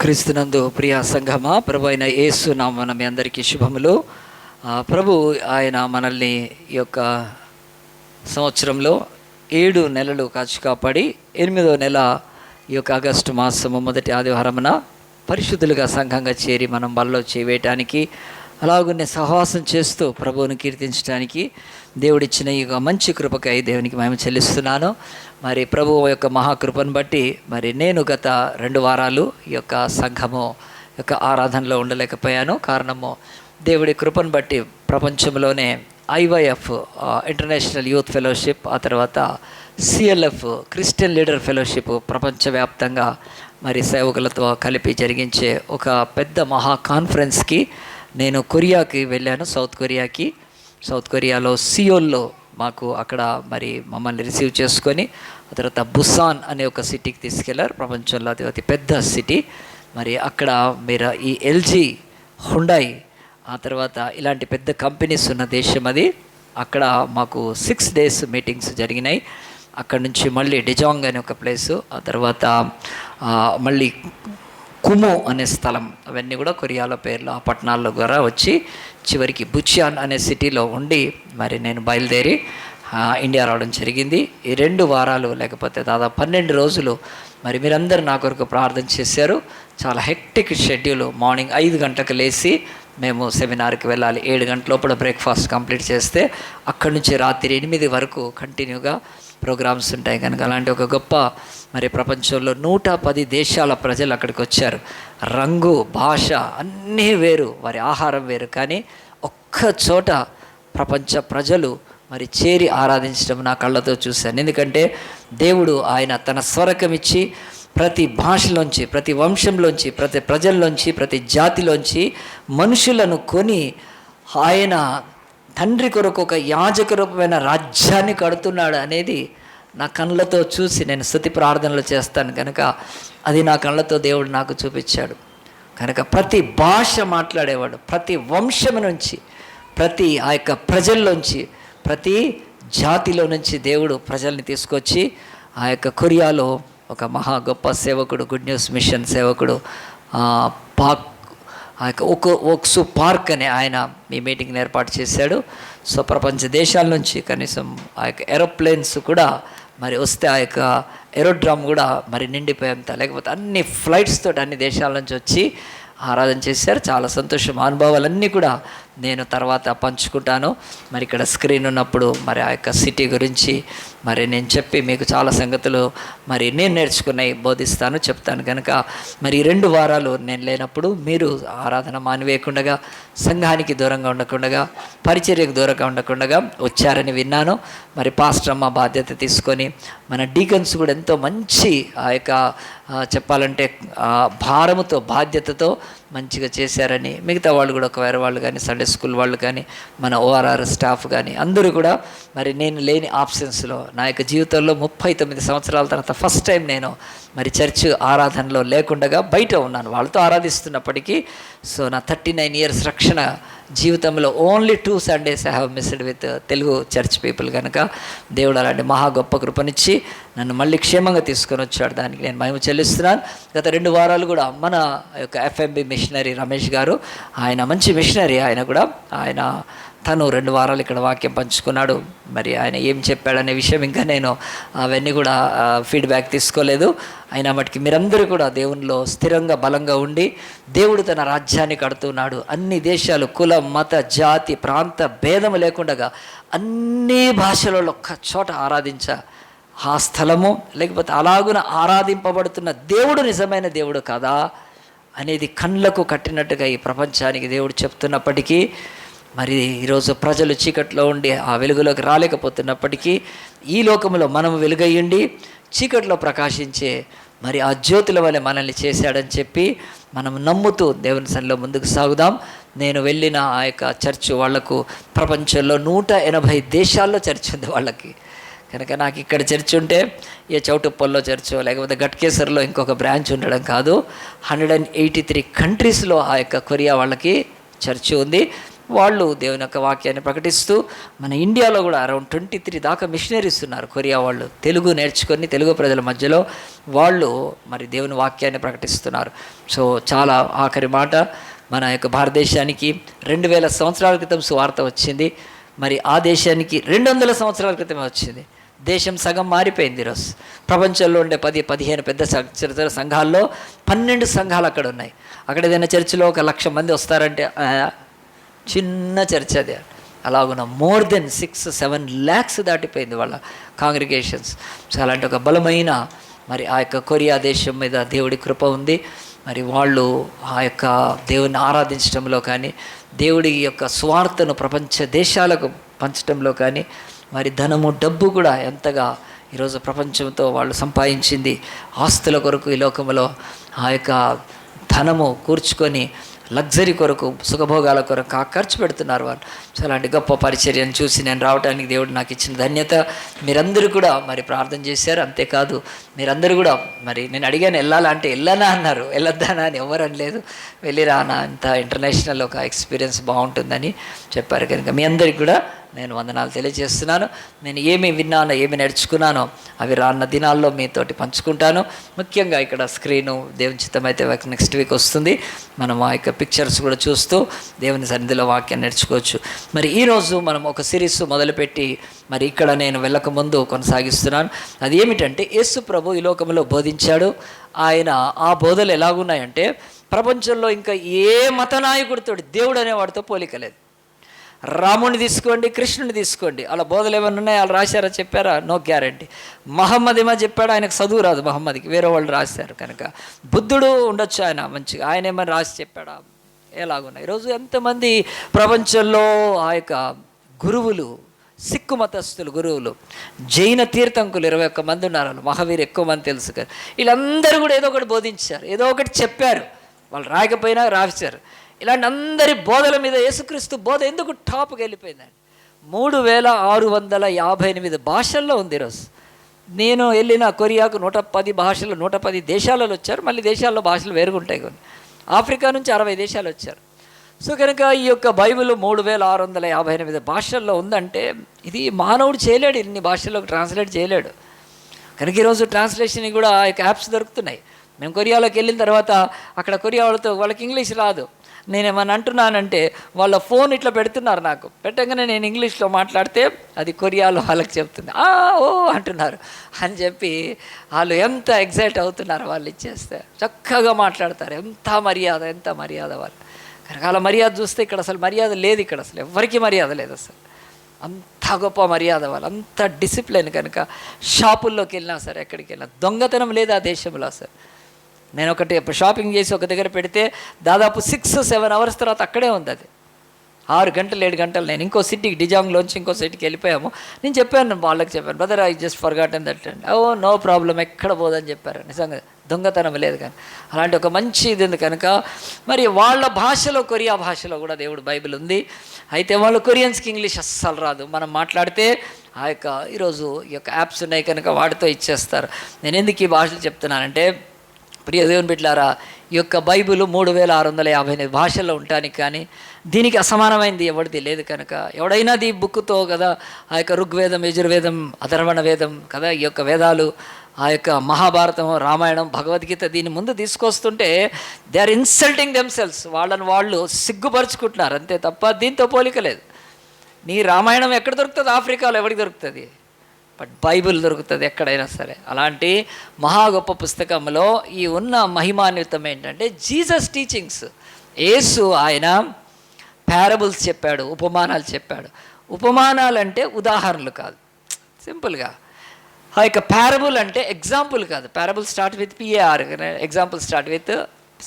క్రీస్తునందు ప్రియ సంఘమా, ప్రభు అయిన యేసు నామమున మీ అందరికీ శుభములు. ప్రభు ఆయన మనల్ని ఈ యొక్క సంవత్సరంలో 7 నెలలు కాచి కాపాడి 8వ నెల ఈ యొక్క ఆగస్టు మాసము మొదటి ఆదివారమున పరిశుద్ధులుగా సంఘంగా చేరి మనం బలలో చేయవేయటానికి, అలాగనే సహవాసం చేస్తూ ప్రభువును కీర్తించడానికి దేవుడిచ్చిన ఈ మంచి కృపకై దేవునికి మహిమ చెల్లిస్తున్నాను. మరి ప్రభువు యొక్క మహాకృపను బట్టి మరి నేను గత 2 వారాలు ఈ యొక్క సంఘము యొక్క ఆరాధనలో ఉండలేకపోయాను. కారణము దేవుడి కృపను బట్టి ప్రపంచంలోనే IYF ఇంటర్నేషనల్ యూత్ ఫెలోషిప్, ఆ తర్వాత CLF క్రిస్టియన్ లీడర్ ఫెలోషిప్ ప్రపంచవ్యాప్తంగా మరి సేవకులతో కలిపి జరిగించే ఒక పెద్ద మహా కాన్ఫరెన్స్కి నేను కొరియాకి వెళ్ళాను. సౌత్ కొరియాలో సియోల్లో మాకు అక్కడ మరి మమ్మల్ని రిసీవ్ చేసుకొని ఆ తర్వాత బుసాన్ అనే ఒక సిటీకి తీసుకెళ్లారు. ప్రపంచంలో అతి పెద్ద సిటీ. మరి అక్కడ మీరు ఈ LG, హుండాయ్, ఆ తర్వాత ఇలాంటి పెద్ద కంపెనీస్ ఉన్న దేశం అది. అక్కడ మాకు 6 days మీటింగ్స్ జరిగినాయి. అక్కడ నుంచి మళ్ళీ డిజాంగ్ అనే ఒక ప్లేసు, ఆ తర్వాత మళ్ళీ కుమో అనే స్థలం, అవన్నీ కూడా కొరియాలో పేర్లు, ఆ పట్టణాల్లో కూడా వచ్చి చివరికి బుచియాన్ అనే సిటీలో ఉండి మరి నేను బయలుదేరి ఇండియా రావడం జరిగింది. ఈ 2 వారాలు లేకపోతే దాదాపు 12 రోజులు మరి మీరందరూ నా కొరకు ప్రార్థన చేశారు. చాలా హెక్టిక్ షెడ్యూల్. మార్నింగ్ 5 గంటలకు లేచి మేము సెమినార్కి వెళ్ళాలి. 7 గంటల లోపల బ్రేక్ఫాస్ట్ కంప్లీట్ చేస్తే అక్కడి నుంచి రాత్రి 8 వరకు కంటిన్యూగా ప్రోగ్రామ్స్ ఉంటాయి. కనుక అలాంటి ఒక గొప్ప మరి ప్రపంచంలో 110 దేశాల ప్రజలు అక్కడికి వచ్చారు. రంగు, భాష అన్నీ వేరు, వారి ఆహారం వేరు, కానీ ఒక్క చోట ప్రపంచ ప్రజలు మరి చేరి ఆరాధించడం నా కళ్ళతో చూశాను. ఎందుకంటే దేవుడు ఆయన తన స్వరకం ఇచ్చి ప్రతి భాషలోంచి, ప్రతి వంశంలోంచి, ప్రతి ప్రజల్లోంచి, ప్రతి జాతిలోంచి మనుషులను కొని ఆయన తండ్రి కొరకు ఒక యాజక రూపమైన రాజ్యాన్ని కడుతున్నాడు అనేది నా కళ్ళతో చూసి నేను స్తుతి ప్రార్థనలు చేస్తాను. కనుక అది నా కళ్ళతో దేవుడు నాకు చూపించాడు. కనుక ప్రతి భాష మాట్లాడేవాడు, ప్రతి వంశం నుంచి, ప్రతి ఆ యొక్క ప్రజల్లోంచి, ప్రతి జాతిలో నుంచి దేవుడు ప్రజల్ని తీసుకొచ్చి ఆ యొక్క కొరియాలో ఒక మహా గొప్ప సేవకుడు, గుడ్ న్యూస్ మిషన్ సేవకుడు ఆ యొక్క ఒక్సు పార్క్ అనే ఆయన మీ మీటింగ్ని ఏర్పాటు చేశాడు. సో ప్రపంచ దేశాల నుంచి కనీసం ఆ యొక్క ఏరోప్లేన్స్ కూడా మరి వస్తే ఆ యొక్క ఏరోడ్రామ్ కూడా మరి నిండిపోయేంత, లేకపోతే అన్ని ఫ్లైట్స్ తోటి అన్ని దేశాల నుంచి వచ్చి ఆరాధన చేశారు. చాలా సంతోషం. అనుభవాలన్నీ కూడా నేను తర్వాత పంచుకుంటాను. మరి ఇక్కడ స్క్రీన్ ఉన్నప్పుడు మరి ఆ యొక్క సిటీ గురించి మరి నేను చెప్పి మీకు చాలా సంగతులు మరి నేను నేర్చుకున్నాయి బోధిస్తాను, చెప్తాను. కనుక మరి 2 వారాలు నేను లేనప్పుడు మీరు ఆరాధన మానివేయకుండా, సంఘానికి దూరంగా ఉండకుండా, పరిచర్యకు దూరంగా ఉండకుండా వచ్చారని విన్నాను. మరి పాస్టర్ అమ్మ బాధ్యత తీసుకొని మన డీకన్స్ కూడా ఎంతో మంచి ఆ యొక్క చెప్పాలంటే భారముతో, బాధ్యతతో మంచిగా చేశారని, మిగతా వాళ్ళు కూడా ఒక వేరే వాళ్ళు కానీ, సండే స్కూల్ వాళ్ళు కానీ, మన ORR స్టాఫ్ కానీ అందరూ కూడా మరి నేను లేని ఆబ్సెన్స్లో నా యొక్క జీవితంలో 39 సంవత్సరాల తర్వాత ఫస్ట్ టైం నేను మరి చర్చ్ ఆరాధనలో లేకుండా బయట ఉన్నాను. వాళ్ళతో ఆరాధిస్తున్నప్పటికీ సో నా 39 years రక్షణ జీవితంలో only 2 Sundays I have missed with Telugu church people. కనుక దేవుడు అలాంటి మహా గొప్ప కృపనిచ్చి నన్ను మళ్ళీ క్షేమంగా తీసుకొని వచ్చాడు. దానికి నేను మహిమ చెల్లిస్తున్నాను. గత 2 వారాలు కూడా మన యొక్క FMB మిషనరీ రమేష్ గారు, ఆయన మంచి మిషనరీ, ఆయన కూడా తను 2 వారాలు ఇక్కడ వాక్యం పంచుకున్నాడు. మరి ఆయన ఏం చెప్పాడనే విషయం ఇంకా నేను అవన్నీ కూడా ఫీడ్బ్యాక్ తీసుకోలేదు. అయినా మటుకి మీరందరూ కూడా దేవునిలో స్థిరంగా బలంగా ఉండి దేవుడు తన రాజ్యాన్ని కడుతున్నాడు. అన్ని దేశాలు, కులం, మత, జాతి, ప్రాంత భేదము లేకుండా అన్ని భాషలలో ఒక్క చోట ఆ స్థలము, లేకపోతే అలాగున ఆరాధింపబడుతున్న దేవుడు నిజమైన దేవుడు కదా అనేది కళ్ళకు కట్టినట్టుగా ఈ ప్రపంచానికి దేవుడు చెప్తున్నప్పటికీ మరి ఈరోజు ప్రజలు చీకట్లో ఉండి ఆ వెలుగులోకి రాలేకపోతున్నప్పటికీ ఈ లోకంలో మనం వెలుగయ్యండి చీకట్లో ప్రకాశించే మరి ఆ జ్యోతుల వలె మనల్ని చేశాడని చెప్పి మనం నమ్ముతూ దేవుని సన్నిధిలో ముందుకు సాగుదాం. నేను వెళ్ళిన ఆ యొక్క చర్చ్ వాళ్లకు ప్రపంచంలో 180 దేశాల్లో చర్చ్ ఉంది వాళ్ళకి. కనుక నాకు ఇక్కడ చర్చ్ ఉంటే ఏ చౌటుప్పల్లో చర్చో లేకపోతే గట్కేసర్లో ఇంకొక బ్రాంచ్ ఉండడం కాదు, 183 కంట్రీస్లో ఆ యొక్క కొరియా వాళ్ళకి చర్చ్ ఉంది. వాళ్ళు దేవుని యొక్క వాక్యాన్ని ప్రకటిస్తూ మన ఇండియాలో కూడా అరౌండ్ 23 దాకా మిషనరీస్ ఉన్నారు. కొరియా వాళ్ళు తెలుగు నేర్చుకొని తెలుగు ప్రజల మధ్యలో వాళ్ళు మరి దేవుని వాక్యాన్ని ప్రకటిస్తున్నారు. సో చాలా ఆఖరి మాట, మన యొక్క భారతదేశానికి 2000 సంవత్సరాల క్రితం సువార్త వచ్చింది. మరి ఆ దేశానికి 200 సంవత్సరాల క్రితమే వచ్చింది. దేశం సగం మారిపోయింది. ఈరోజు ప్రపంచంలో ఉండే 10-15 పెద్ద సంఘాల్లో 12 సంఘాలు అక్కడ ఉన్నాయి. అక్కడ ఏదైనా చర్చిలో 1,00,000 మంది వస్తారంటే చిన్న చర్చ్ అది. అలాగున్న మోర్ దెన్ 6-7 lakhs దాటిపోయింది వాళ్ళ కాంగ్రిగేషన్స్. సో అలాంటి ఒక బలమైన మరి ఆ యొక్క కొరియా దేశం మీద దేవుడి కృప ఉంది. మరి వాళ్ళు ఆ యొక్క దేవుని ఆరాధించడంలో కానీ, దేవుడి యొక్క స్వార్థను ప్రపంచ దేశాలకు పంచడంలో కానీ, మరి ధనము డబ్బు కూడా ఎంతగా ఈరోజు ప్రపంచంతో వాళ్ళు సంపాదించింది ఆస్తుల కొరకు ఈ లోకంలో ఆ యొక్క ధనము కూర్చుకొని లగ్జరీ కొరకు, సుఖభోగాల కొరకు ఖర్చు పెడుతున్నారు వాళ్ళు. సో అలాంటి గొప్ప పరిచర్యను చూసి నేను రావడానికి దేవుడు నాకు ఇచ్చిన ధన్యత. మీరందరూ కూడా మరి ప్రార్థన చేశారు. అంతేకాదు మీరందరూ కూడా మరి నేను అడిగాను వెళ్ళాలా అంటే వెళ్ళనా అన్నారు. వెళ్ళొద్దానా అని ఎవరు అనలేదు. వెళ్ళిరానా, ఇంత ఇంటర్నేషనల్ ఒక ఎక్స్పీరియన్స్ బాగుంటుందని చెప్పారు. కనుక మీ అందరికీ కూడా నేను వందనాలు తెలియజేస్తున్నాను. నేను ఏమి విన్నానో, ఏమి నేర్చుకున్నానో అవి రాన్న దినాల్లో మీతోటి పంచుకుంటాను. ముఖ్యంగా ఇక్కడ స్క్రీను దేవుని చిత్తం అయితే నెక్స్ట్ వీక్ వస్తుంది. మనం ఆ యొక్క పిక్చర్స్ కూడా చూస్తూ దేవుని సన్నిధిలో వాక్యాన్ని నేర్చుకోవచ్చు. మరి ఈరోజు మనం ఒక సిరీస్ మొదలుపెట్టి మరి ఇక్కడ నేను వెళ్ళకముందు కొనసాగిస్తున్నాను. అది ఏమిటంటే యేసు ప్రభు ఈ లోకంలో బోధించాడు. ఆయన ఆ బోధలు ఎలాగున్నాయంటే ప్రపంచంలో ఇంకా ఏ మత నాయకుడితో దేవుడు అనేవాడితో పోలికలేదు. రాముని తీసుకోండి, కృష్ణుని తీసుకోండి, అలా బోధలు ఏమైనా ఉన్నాయి, వాళ్ళు రాశారా చెప్పారా? No guarantee. మహమ్మద్ ఏమో చెప్పాడు, ఆయనకు చదువు రాదు మహమ్మద్కి, వేరే వాళ్ళు రాశారు. కనుక బుద్ధుడు ఉండొచ్చు, ఆయన మంచిగా ఆయన ఏమైనా రాసి చెప్పాడా? ఎలాగున్నాయి ఈరోజు ఎంతమంది ప్రపంచంలో ఆ యొక్క గురువులు, సిక్కు మతస్థులు గురువులు, జైన తీర్థంకులు 21 మంది ఉన్నారు. వాళ్ళు మహావీర్ ఎక్కువ మంది తెలుసు కదా. వీళ్ళందరూ కూడా ఏదో ఒకటి బోధించారు, ఏదో ఒకటి చెప్పారు. వాళ్ళు రాయకపోయినా రాశారు. ఇలాంటి అందరి బోధల మీద యేసుక్రీస్తు బోధ ఎందుకు టాప్కి వెళ్ళిపోయిందండి? 3658 భాషల్లో ఉంది ఈరోజు. నేను వెళ్ళిన కొరియాకు 110 భాషలు, 110 దేశాలలో వచ్చారు. మళ్ళీ దేశాల్లో భాషలు వేరుగుంటాయి కొన్ని. ఆఫ్రికా నుంచి 60 దేశాలు వచ్చారు. సో కనుక ఈ యొక్క బైబిల్ 3658 భాషల్లో ఉందంటే ఇది మానవుడు చేయలేడు, ఇన్ని భాషల్లోకి ట్రాన్స్లేట్ చేయలేడు. కనుక ఈరోజు ట్రాన్స్లేషన్ కూడా ఆ యొక్క యాప్స్ దొరుకుతున్నాయి. మేము కొరియాలోకి వెళ్ళిన తర్వాత అక్కడ కొరియా వాళ్ళకి ఇంగ్లీష్ రాదు. నేనేమన్నా అంటున్నానంటే వాళ్ళ ఫోన్ ఇట్లా పెడుతున్నారు నాకు. పెట్టగానే నేను ఇంగ్లీష్లో మాట్లాడితే అది కొరియాలో వాళ్ళకి చెప్తుంది. ఓ అంటున్నారు అని చెప్పి వాళ్ళు ఎంత ఎగ్జైట్ అవుతున్నారు. వాళ్ళు ఇచ్చేస్తే చక్కగా మాట్లాడతారు. ఎంత మర్యాద వాళ్ళు. రకాల మర్యాద చూస్తే ఇక్కడ అసలు మర్యాద లేదు. ఇక్కడ అసలు ఎవరికి మర్యాద లేదు అసలు. అంత గొప్ప మర్యాద వాళ్ళు, అంత డిసిప్లిన్. కనుక షాపుల్లోకి వెళ్ళినా సరే, ఎక్కడికి వెళ్ళినా దొంగతనం లేదు ఆ దేశంలో అసలు. నేను ఒకటి షాపింగ్ చేసి ఒక దగ్గర పెడితే దాదాపు 6-7 hours తర్వాత అక్కడే ఉంది అది. 6 గంటలు 7 గంటలు నేను ఇంకో సిటీకి, డిజాంగ్లోంచి ఇంకో సిటీకి వెళ్ళిపోయాము. నేను చెప్పాను, వాళ్ళకి చెప్పాను, brother I just forgotten that and no problem, ఎక్కడ పోదని చెప్పారు. నిజంగా దొంగతనం లేదు. కానీ అలాంటి ఒక మంచి ఇది ఉంది. కనుక మరి వాళ్ళ భాషలో, కొరియా భాషలో కూడా దేవుడు బైబిల్ ఉంది. అయితే వాళ్ళు కొరియన్స్కి ఇంగ్లీష్ అస్సలు రాదు. మనం మాట్లాడితే ఆ యొక్క ఈరోజు ఈ యొక్క యాప్స్ ఉన్నాయి కనుక వాటితో ఇచ్చేస్తారు. నేను ఎందుకు ఈ భాషలు చెప్తున్నానంటే, ప్రియ దేవుని బిడ్డలారా, ఈ యొక్క బైబిల్ 3658 భాషల్లో ఉండటానికి కానీ దీనికి అసమానమైనది ఎవరిది లేదు. కనుక ఎవడైనా ఈ బుక్తో కదా, ఆ యొక్క ఋగ్వేదం, యజుర్వేదం, అథర్వణ వేదం కదా, ఈ యొక్క వేదాలు, ఆ యొక్క మహాభారతం, రామాయణం, భగవద్గీత దీన్ని ముందు తీసుకొస్తుంటే దే ఆర్ ఇన్సల్టింగ్ దెమ్సెల్స్. వాళ్ళని వాళ్ళు సిగ్గుపరుచుకుంటున్నారు అంతే తప్ప దీంతో పోలిక లేదు. నీ రామాయణం ఎక్కడ దొరుకుతుంది? ఆఫ్రికాలో ఎవరికి దొరుకుతుంది? బట్ బైబిల్ దొరుకుతుంది ఎక్కడైనా సరే. అలాంటి మహా గొప్ప పుస్తకంలో ఈ ఉన్న మహిమాన్వితం ఏంటంటే జీసస్ టీచింగ్స్. యేసు ఆయన పారబుల్స్ చెప్పాడు, ఉపమానాలు చెప్పాడు. ఉపమానాలు అంటే ఉదాహరణలు కాదు, సింపుల్గా. ఆ యొక్క పారబుల్ అంటే ఎగ్జాంపుల్ కాదు. Parable start with PAR, example start with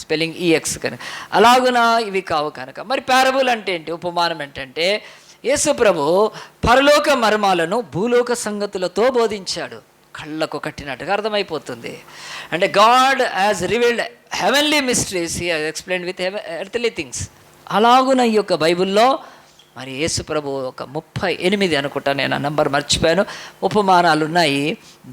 spelling EX కనుక అలాగున ఇవి కావు. కనుక మరి పారబుల్ అంటే ఏంటి, ఉపమానం ఏంటంటే యేసు ప్రభు పరలోక మర్మాలను భూలోక సంగతులతో బోధించాడు. కళ్ళకు కట్టినట్టుగా అర్థమైపోతుంది. అంటే God has revealed heavenly mysteries, he has explained with earthly things. అలాగున ఈ యొక్క బైబిల్లో మరి యేసు ప్రభు ఒక 38 అనుకుంటా, నేను ఆ నెంబర్ మర్చిపోయాను, ఉపమానాలు ఉన్నాయి.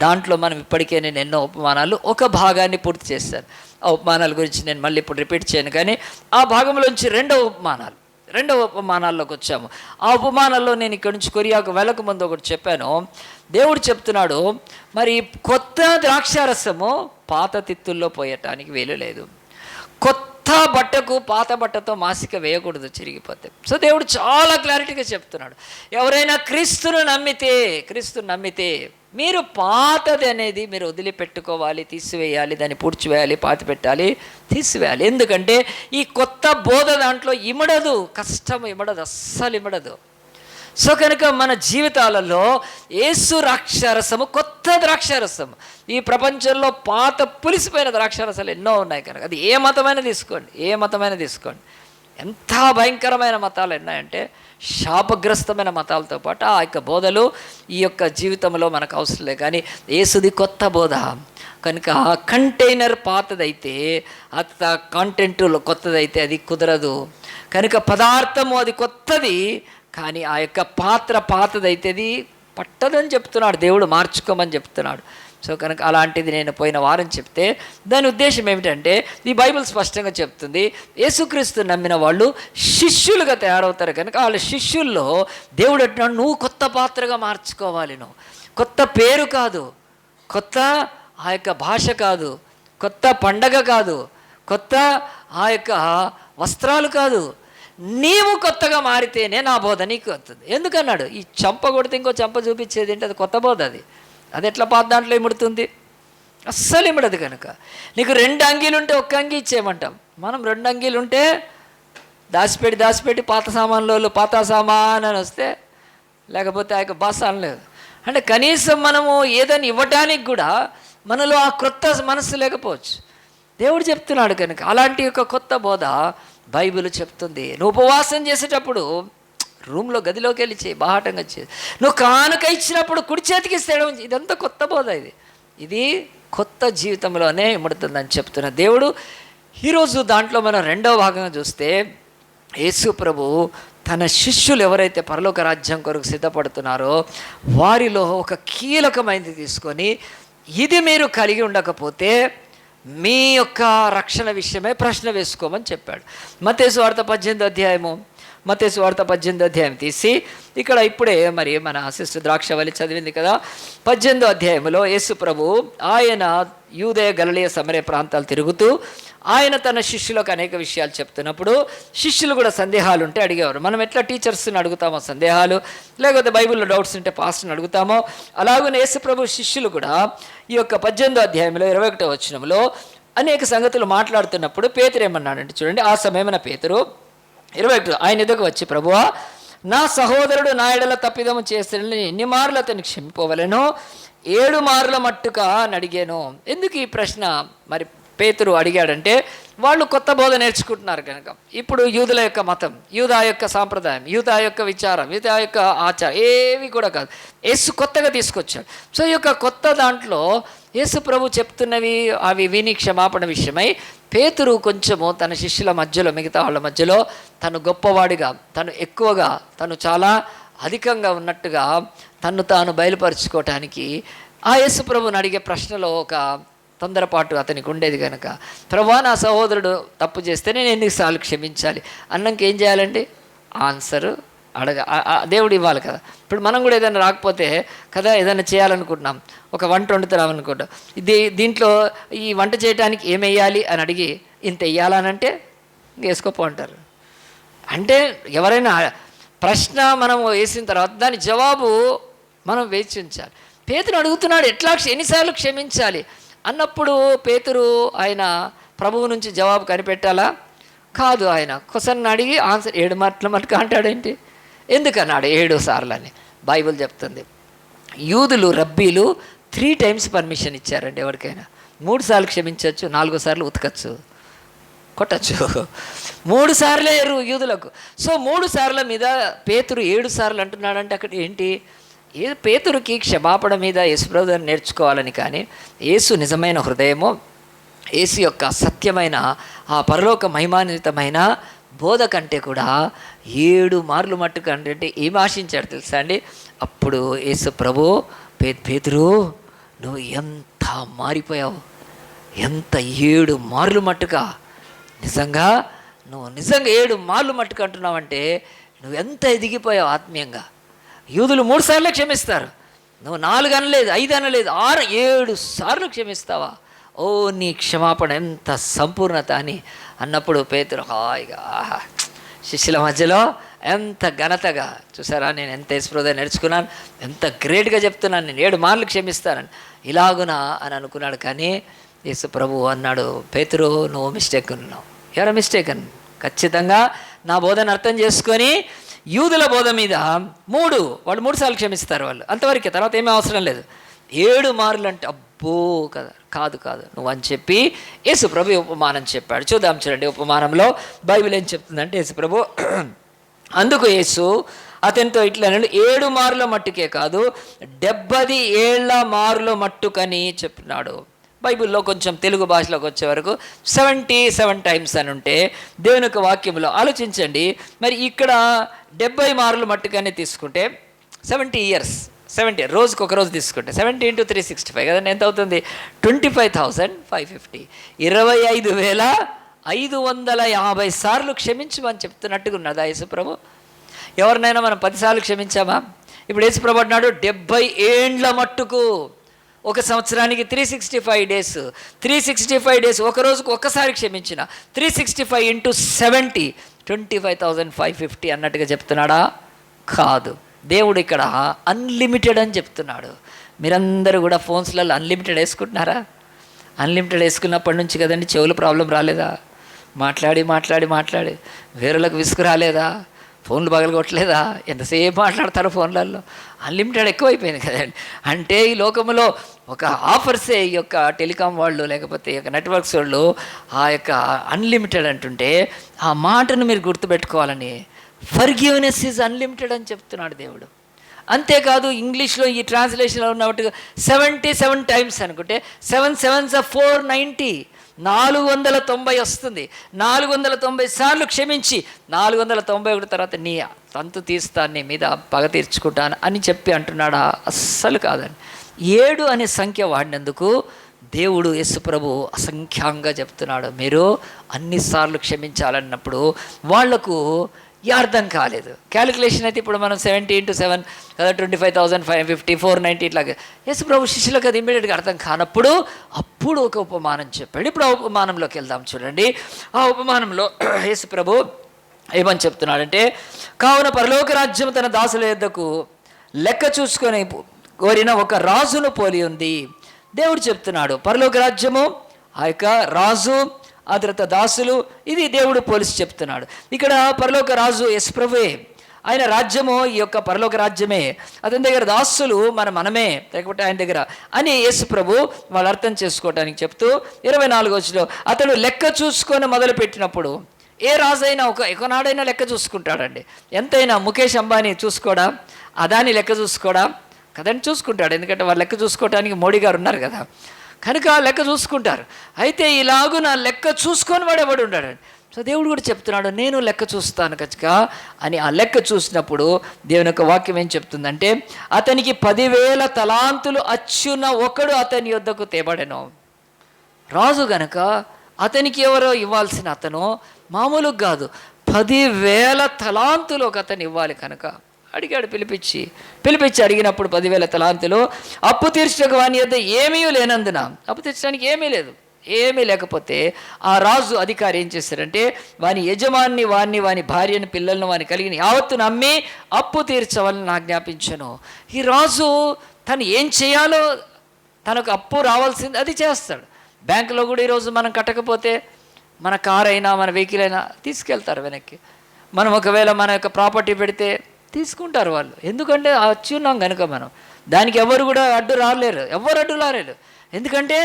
దాంట్లో మనం ఇప్పటికే నేను ఎన్నో ఉపమానాలు ఒక భాగాన్ని పూర్తి చేశాను. ఆ ఉపమానాల గురించి నేను మళ్ళీ ఇప్పుడు రిపీట్ చేయను. కానీ ఆ భాగంలోంచి 2వ ఉపమానాలు, రెండవ ఉపమానాల్లోకి వచ్చాము. ఆ ఉపమానాల్లో నేను ఇక్కడి నుంచి కొరియాకు వెళ్ళక ముందు ఒకటి చెప్పాను. దేవుడు చెప్తున్నాడు, మరి కొత్త ద్రాక్షారసము పాత తిత్తుల్లో పోయటానికి వీలు లేదు. కొత్త బట్టకు పాత బట్టతో మాసిక వేయకూడదు, చిరిగిపోతే. సో దేవుడు చాలా క్లారిటీగా చెప్తున్నాడు, ఎవరైనా క్రీస్తును నమ్మితే మీరు పాతది అనేది మీరు వదిలిపెట్టుకోవాలి, తీసివేయాలి, దాన్ని పూడ్చివేయాలి, పాతి పెట్టాలి, తీసివేయాలి. ఎందుకంటే ఈ కొత్త బోధ దాంట్లో ఇమడదు, కష్టం ఇమడదు, అస్సలు ఇమడదు. సో కనుక మన జీవితాలలో యేసు ద్రాక్షారసము కొత్త ద్రాక్షారసము. ఈ ప్రపంచంలో పాత పులిసిపోయిన ద్రాక్షారసాలు ఎన్నో ఉన్నాయి కనుక అది ఏ మతమైనా తీసుకోండి. ఎంత భయంకరమైన మతాలు ఉన్నాయంటే శాపగ్రస్తమైన మతాలతో పాటు ఆ యొక్క బోధలు ఈ యొక్క జీవితంలో మనకు అవసరం లేదు. కానీ యేసుది కొత్త బోధ కనుక కంటైనర్ పాతదైతే కాంటెంట్ కొత్తదైతే అది కుదరదు. కనుక పదార్థము అది కొత్తది, కానీ ఆ యొక్క పాత్ర పాతదైతే అది పట్టదని చెప్తున్నాడు దేవుడు, మార్చుకోమని చెప్తున్నాడు. సో కనుక అలాంటిది నేను పోయిన వారం చెప్తే దాని ఉద్దేశం ఏమిటంటే, ఈ బైబిల్ స్పష్టంగా చెప్తుంది, యేసుక్రీస్తు నమ్మిన వాళ్ళు శిష్యులుగా తయారవుతారు. కనుక వాళ్ళ శిష్యుల్లో దేవుడు అంటున్నాడు, నువ్వు కొత్త పాత్రగా మార్చుకోవాలి. నువ్వు కొత్త పేరు కాదు, కొత్త ఆ యొక్క భాష కాదు, కొత్త పండగ కాదు, కొత్త ఆ యొక్క వస్త్రాలు కాదు, నీవు కొత్తగా మారితేనే నా బోధ నీకు వస్తుంది. ఎందుకన్నాడు, ఈ చంప కొడితే ఇంకో చంప చూపించేది ఏంటి, అది కొత్త బోధ. అది ఎట్లా పాత దాంట్లో ఇముడుతుంది, అస్సలు ఇముడదు. కనుక నీకు 2 అంగీలు ఉంటే 1 అంగీ ఇచ్చేయమంటాం. మనం 2 అంగీలు ఉంటే దాచిపెట్టి పాత సామాన్ అని వస్తే, లేకపోతే ఆ యొక్క బాస అనలేదు. అంటే కనీసం మనము ఏదని ఇవ్వటానికి కూడా మనలో ఆ క్రొత్త మనసు లేకపోవచ్చు. దేవుడు చెప్తున్నాడు కనుక అలాంటి యొక్క కొత్త బోధ బైబిల్ చెప్తుంది. నువ్వు ఉపవాసం చేసేటప్పుడు రూమ్లో గదిలోకి వెళ్ళి చేయి, బాహాటంగా చేయి. నువ్వు కానుక ఇచ్చినప్పుడు కుడి చేతికి ఇస్తాడు. ఇదంతా కొత్త బోధ. ఇది కొత్త జీవితంలోనే ఇముడుతుందని చెప్తున్న దేవుడు. ఈరోజు దాంట్లో మనం రెండవ భాగంగా చూస్తే, యేసు ప్రభు తన శిష్యులు ఎవరైతే పరలోక రాజ్యం కొరకు సిద్ధపడుతున్నారో వారిలో ఒక కీలకమైనది తీసుకొని, ఇది మీరు కలిగి ఉండకపోతే మీ యొక్క రక్షణ విషయమే ప్రశ్న వేసుకోమని చెప్పాడు. మత్తయి సువార్త 18వ అధ్యాయం తీసి ఇక్కడ ఇప్పుడే మరి మన సిస్టర్ ద్రాక్షవల్లి చదివింది కదా, 18వ అధ్యాయంలో యేసు ప్రభు ఆయన యూదయ గలిలయ సమరయ ప్రాంతాలు తిరుగుతూ ఆయన తన శిష్యులకు అనేక విషయాలు చెప్తున్నప్పుడు శిష్యులు కూడా సందేహాలు ఉంటే అడిగేవారు. మనం ఎట్లా టీచర్స్ని అడుగుతామో సందేహాలు, లేకపోతే బైబిల్లో డౌట్స్ ఉంటే పాస్టర్ని అడుగుతామో, అలాగే యేసు ప్రభు శిష్యులు కూడా ఈ యొక్క 18వ అధ్యాయంలో 21వ వచనంలో అనేక సంగతులు మాట్లాడుతున్నప్పుడు పేతురు ఏమన్నాడంటే చూడండి, ఆ సమయమైన పేతురు 21 ఆయన ఎదుగు వచ్చి, ప్రభువా, నా సహోదరుడు నా ఎడల తప్పిదము చేస్తాడని ఎన్ని మార్లు అతన్ని క్షమిపోవలెనో 7 మార్ల మట్టుగా అని అడిగాను. ఎందుకు ఈ ప్రశ్న మరి పేతురు అడిగాడంటే, వాళ్ళు కొత్త బోధ నేర్చుకుంటున్నారు కనుక. ఇప్పుడు యూదుల యొక్క మతం, యూదా యొక్క సాంప్రదాయం, యూదా యొక్క విచారం, యూదా యొక్క ఆచారం ఏవి కూడా కాదు, యేసు కొత్తగా తీసుకొచ్చాడు. సో ఈ యొక్క కొత్త దాంట్లో యేసు ప్రభు చెప్తున్నవి అవి విని క్షమాపణ విషయమై పేతురు కొంచెము తన శిష్యుల మధ్యలో, మిగతా వాళ్ళ మధ్యలో తను గొప్పవాడిగా, తను ఎక్కువగా, తను చాలా అధికంగా ఉన్నట్టుగా తను తాను బయలుపరుచుకోవటానికి ఆ యేసు ప్రభుని అడిగే ప్రశ్నలో ఒక తొందరపాటు అతనికి ఉండేది కనుక, ప్రభువా, నా సహోదరుడు తప్పు చేస్తే నేను ఎన్నిసార్లు క్షమించాలి అన్నాక ఏం చేయాలండి, ఆన్సరు దేవుడు ఇవ్వాలి కదా. ఇప్పుడు మనం కూడా ఏదైనా రాకపోతే కదా, ఏదైనా చేయాలనుకుంటున్నాం, ఒక వంట వండుతున్నాం అనుకుంటాం, దీంట్లో ఈ వంట చేయడానికి ఏం వేయాలి అని అడిగి ఇంత వేయాలనంటే వేసుకోపో అంటారు. అంటే ఎవరైనా ప్రశ్న మనం వేసిన తర్వాత దాని జవాబు మనం వేచి ఉంచాలి. పేతురు అడుగుతున్నాడు, ఎన్నిసార్లు క్షమించాలి అన్నప్పుడు పేతురు ఆయన ప్రభువు నుంచి జవాబు కనిపెట్టాలా? కాదు. ఆయన క్వశ్చన్ అడిగి ఆన్సర్ 7 మార్ల మటుకు అంటాడేంటి? ఎందుకన్నాడు 7 సార్లు అని బైబిల్ చెప్తుంది. యూదులు రబ్బీలు 3 times పర్మిషన్ ఇచ్చారండి ఎవరికైనా. 3 సార్లు క్షమించవచ్చు, 4వ సార్లు ఉతకచ్చు, కొట్టచ్చు. 3 సార్లే యూదులకు. సో 3 సార్ల మీద పేతురు 7 సార్లు అంటున్నాడంటే అక్కడ ఏంటి? పేతురుకి క్షమాపణ మీద యేసుప్రభుని నేర్చుకోవాలని, కానీ యేసు నిజమైన హృదయము, యేసు యొక్క సత్యమైన ఆ పరలోక మహిమాన్వితమైన బోధ కంటే కూడా 7 మార్లు మట్టుకు అంటే ఏం ఆశించాడు తెలుసా అండి? అప్పుడు యేసు ప్రభు, పేతురు నువ్వు ఎంత మారిపోయావు, ఎంత 7 మార్లు మట్టుగా నిజంగా నువ్వు నిజంగా 7 మార్లు మట్టుకు అంటున్నావంటే నువ్వు ఎంత ఎదిగిపోయావు ఆత్మీయంగా. యూదులు 3 సార్లు క్షమిస్తారు, నువ్వు 4 అనలేదు, 5 అనలేదు, 6 7 సార్లు క్షమిస్తావా? ఓ నీ క్షమాపణ ఎంత సంపూర్ణత అని అన్నప్పుడు పేతురు హాయిగా శిష్యుల మధ్యలో ఎంత ఘనతగా, చూసారా నేను ఎంత యేసుప్రభువుగా నేర్చుకున్నాను, ఎంత గ్రేట్గా చెప్తున్నాను, నేను 7 మార్లు క్షమిస్తానని ఇలాగునా అని అనుకున్నాడు. కానీ యేసుప్రభువు అన్నాడు, పేతురు నువ్వు మిస్టేక్ ఉన్నావు. ఎవరు మిస్టేక్ అని? ఖచ్చితంగా నా బోధన అర్థం చేసుకొని యూదుల బోధ మీద వాళ్ళు 3 సార్లు క్షమిస్తారు, వాళ్ళు అంతవరకే, తర్వాత ఏమీ అవసరం లేదు. 7 మార్లు అంటే అబ్బో కదా, కాదు నువ్వు అని చెప్పి యేసుప్రభు ఉపమానం చెప్పాడు. చూద్దాం చూడండి, ఉపమానంలో బైబిల్ ఏం చెప్తుందంటే, యేసుప్రభు అందుకు యేసు అతనితో ఇట్లా 7 మార్ల మట్టుకే కాదు 70 ఏళ్ల మార్ల మట్టుకని చెప్పినాడు. బైబిల్లో కొంచెం తెలుగు భాషలోకి వచ్చే వరకు 77 టైమ్స్ అని ఉంటే దేవుని యొక్క వాక్యంలో ఆలోచించండి. మరి ఇక్కడ 70 మార్లు మట్టుకని తీసుకుంటే 70 ఇయర్స్, 70 రోజుకు ఒక రోజు తీసుకుంటే 70 × 365 కదండి, ఎంత అవుతుంది? 25,550, 25,550 సార్లు క్షమించమని చెప్తున్నట్టుగా ఉన్నదా యేసుప్రభు? ఎవరినైనా మనం 10 సార్లు క్షమించామా? ఇప్పుడు యేసుప్రభు అన్నాడు 70 ఏండ్ల మట్టుకు, ఒక సంవత్సరానికి 365 డేస్, 365 డేస్ ఒక రోజుకు ఒక్కసారి క్షమించిన 365 × 70 25,550 అన్నట్టుగా చెప్తున్నాడా? కాదు. దేవుడు ఇక్కడ అన్లిమిటెడ్ అని చెప్తున్నాడు. మీరందరూ కూడా ఫోన్స్లలో అన్లిమిటెడ్ వేసుకుంటున్నారా? అన్లిమిటెడ్ వేసుకున్నప్పటి నుంచి కదండి చెవులు ప్రాబ్లం రాలేదా? మాట్లాడి వేరులకు విసుగు రాలేదా? ఫోన్లు పగలగొట్టలేదా? ఎంతసేపు మాట్లాడతారు ఫోన్లలో? అన్లిమిటెడ్ ఎక్కువైపోయింది కదండి. అంటే ఈ లోకంలో ఒక ఆఫర్సే ఈ యొక్క టెలికాం వాళ్ళు, లేకపోతే ఈ యొక్క నెట్వర్క్స్ వాళ్ళు ఆ యొక్క అన్లిమిటెడ్ అంటుంటే ఆ మాటను మీరు గుర్తుపెట్టుకోవాలని, ఫర్గివ్నెస్ ఈజ్ అన్లిమిటెడ్ అని చెప్తున్నాడు దేవుడు. అంతేకాదు ఇంగ్లీష్లో ఈ ట్రాన్స్లేషన్లో ఉన్నట్టుగా 77 టైమ్స్ అనుకుంటే 7 7s 490, 490 వస్తుంది. 490 సార్లు క్షమించి 491 తర్వాత నీ తంతు తీస్తాను, నీ మీద పగ తీర్చుకుంటాను అని చెప్పి అంటున్నాడా? అస్సలు కాదండి. 7 అనే సంఖ్య వాడినందుకు దేవుడు యేసుప్రభు అసంఖ్యాంగా చెప్తున్నాడు, మీరు అన్నిసార్లు క్షమించాలన్నప్పుడు వాళ్లకు అర్థం కాలేదు. క్యాలిక్యులేషన్ అయితే ఇప్పుడు మనం 70 × 7 కదా, 25,550, 490 ఇట్లాగే. యేసుప్రభు శిష్యులకు అది ఇమ్మీడియట్గా అర్థం కానప్పుడు అప్పుడు ఒక ఉపమానం చెప్పాడు. ఇప్పుడు ఆ ఉపమానంలోకి వెళ్దాం చూడండి. ఆ ఉపమానంలో యేసుప్రభు ఏమని చెప్తున్నాడంటే, కావున పరలోక రాజ్యం తన దాసుల యొద్దకు లెక్క చూసుకొని కోరిన ఒక రాజును పోలి ఉంది. దేవుడు చెప్తున్నాడు, పరలోక రాజ్యము ఆ యొక్క రాజు, ఆ తర్వాత దాసులు, ఇది దేవుడు పోలిసి చెప్తున్నాడు. ఇక్కడ పరలోక రాజు యేసుప్రభువే, ఆయన రాజ్యము ఈ యొక్క పరలోక రాజ్యమే, అతని దగ్గర దాసులు మనమే, లేకపోతే ఆయన దగ్గర అని యేసుప్రభు వాళ్ళు అర్థం చేసుకోవటానికి చెప్తూ 24వ వచనంలో అతడు లెక్క చూసుకొని మొదలుపెట్టినప్పుడు, ఏ రాజైనా ఒకనాడైనా లెక్క చూసుకుంటాడండి. ఎంతైనా ముఖేష్ అంబానీ చూసుకోడా, అదాని లెక్క చూసుకోడా కదండి? చూసుకుంటాడు, ఎందుకంటే వాళ్ళు లెక్క చూసుకోవడానికి మోడీ గారు ఉన్నారు కదా, కనుక లెక్క చూసుకుంటారు. అయితే ఇలాగూ నా లెక్క చూసుకొని వాడు ఎవడు ఉన్నాడు. సో దేవుడు కూడా చెప్తున్నాడు, నేను లెక్క చూస్తాను కనుక అని. ఆ లెక్క చూసినప్పుడు దేవుని యొక్క వాక్యం ఏం చెప్తుందంటే, అతనికి 10,000 తలాంతులు అచ్చున ఒకడు అతని యొద్దకు తేబడెను. రాజు గనక అతనికి ఎవరో ఇవ్వాల్సిన అతను మామూలుగా కాదు, 10,000 తలాంతులు ఒక అతను ఇవ్వాలి కనుక అడిగాడు. పిలిపించి అడిగినప్పుడు 10,000 తలాంతులు అప్పు తీర్చడానికి వాని యొద్ద ఏమీ లేనందున, అప్పు తీర్చడానికి ఏమీ లేకపోతే ఆ రాజు అధికారి ఏం చేశారంటే, వాని యజమాని వాని భార్యను పిల్లలను వాని కలిగిన యావత్తును అమ్మి అప్పు తీర్చవాలని ఆజ్ఞాపించను. ఈ రాజు తను ఏం చేయాలో, తనకు అప్పు రావాల్సింది అది చేస్తాడు. బ్యాంకులో కూడా ఈరోజు మనం కట్టకపోతే మన కార్ అయినా మన వెహికల్ అయినా తీసుకెళ్తారు వెనక్కి. మనం ఒకవేళ మన యొక్క ప్రాపర్టీ పెడితే తీసుకుంటారు వాళ్ళు, ఎందుకంటే వచ్చి ఉన్నాం కనుక మనం. దానికి ఎవరు కూడా అడ్డు రాలేరు, ఎందుకంటే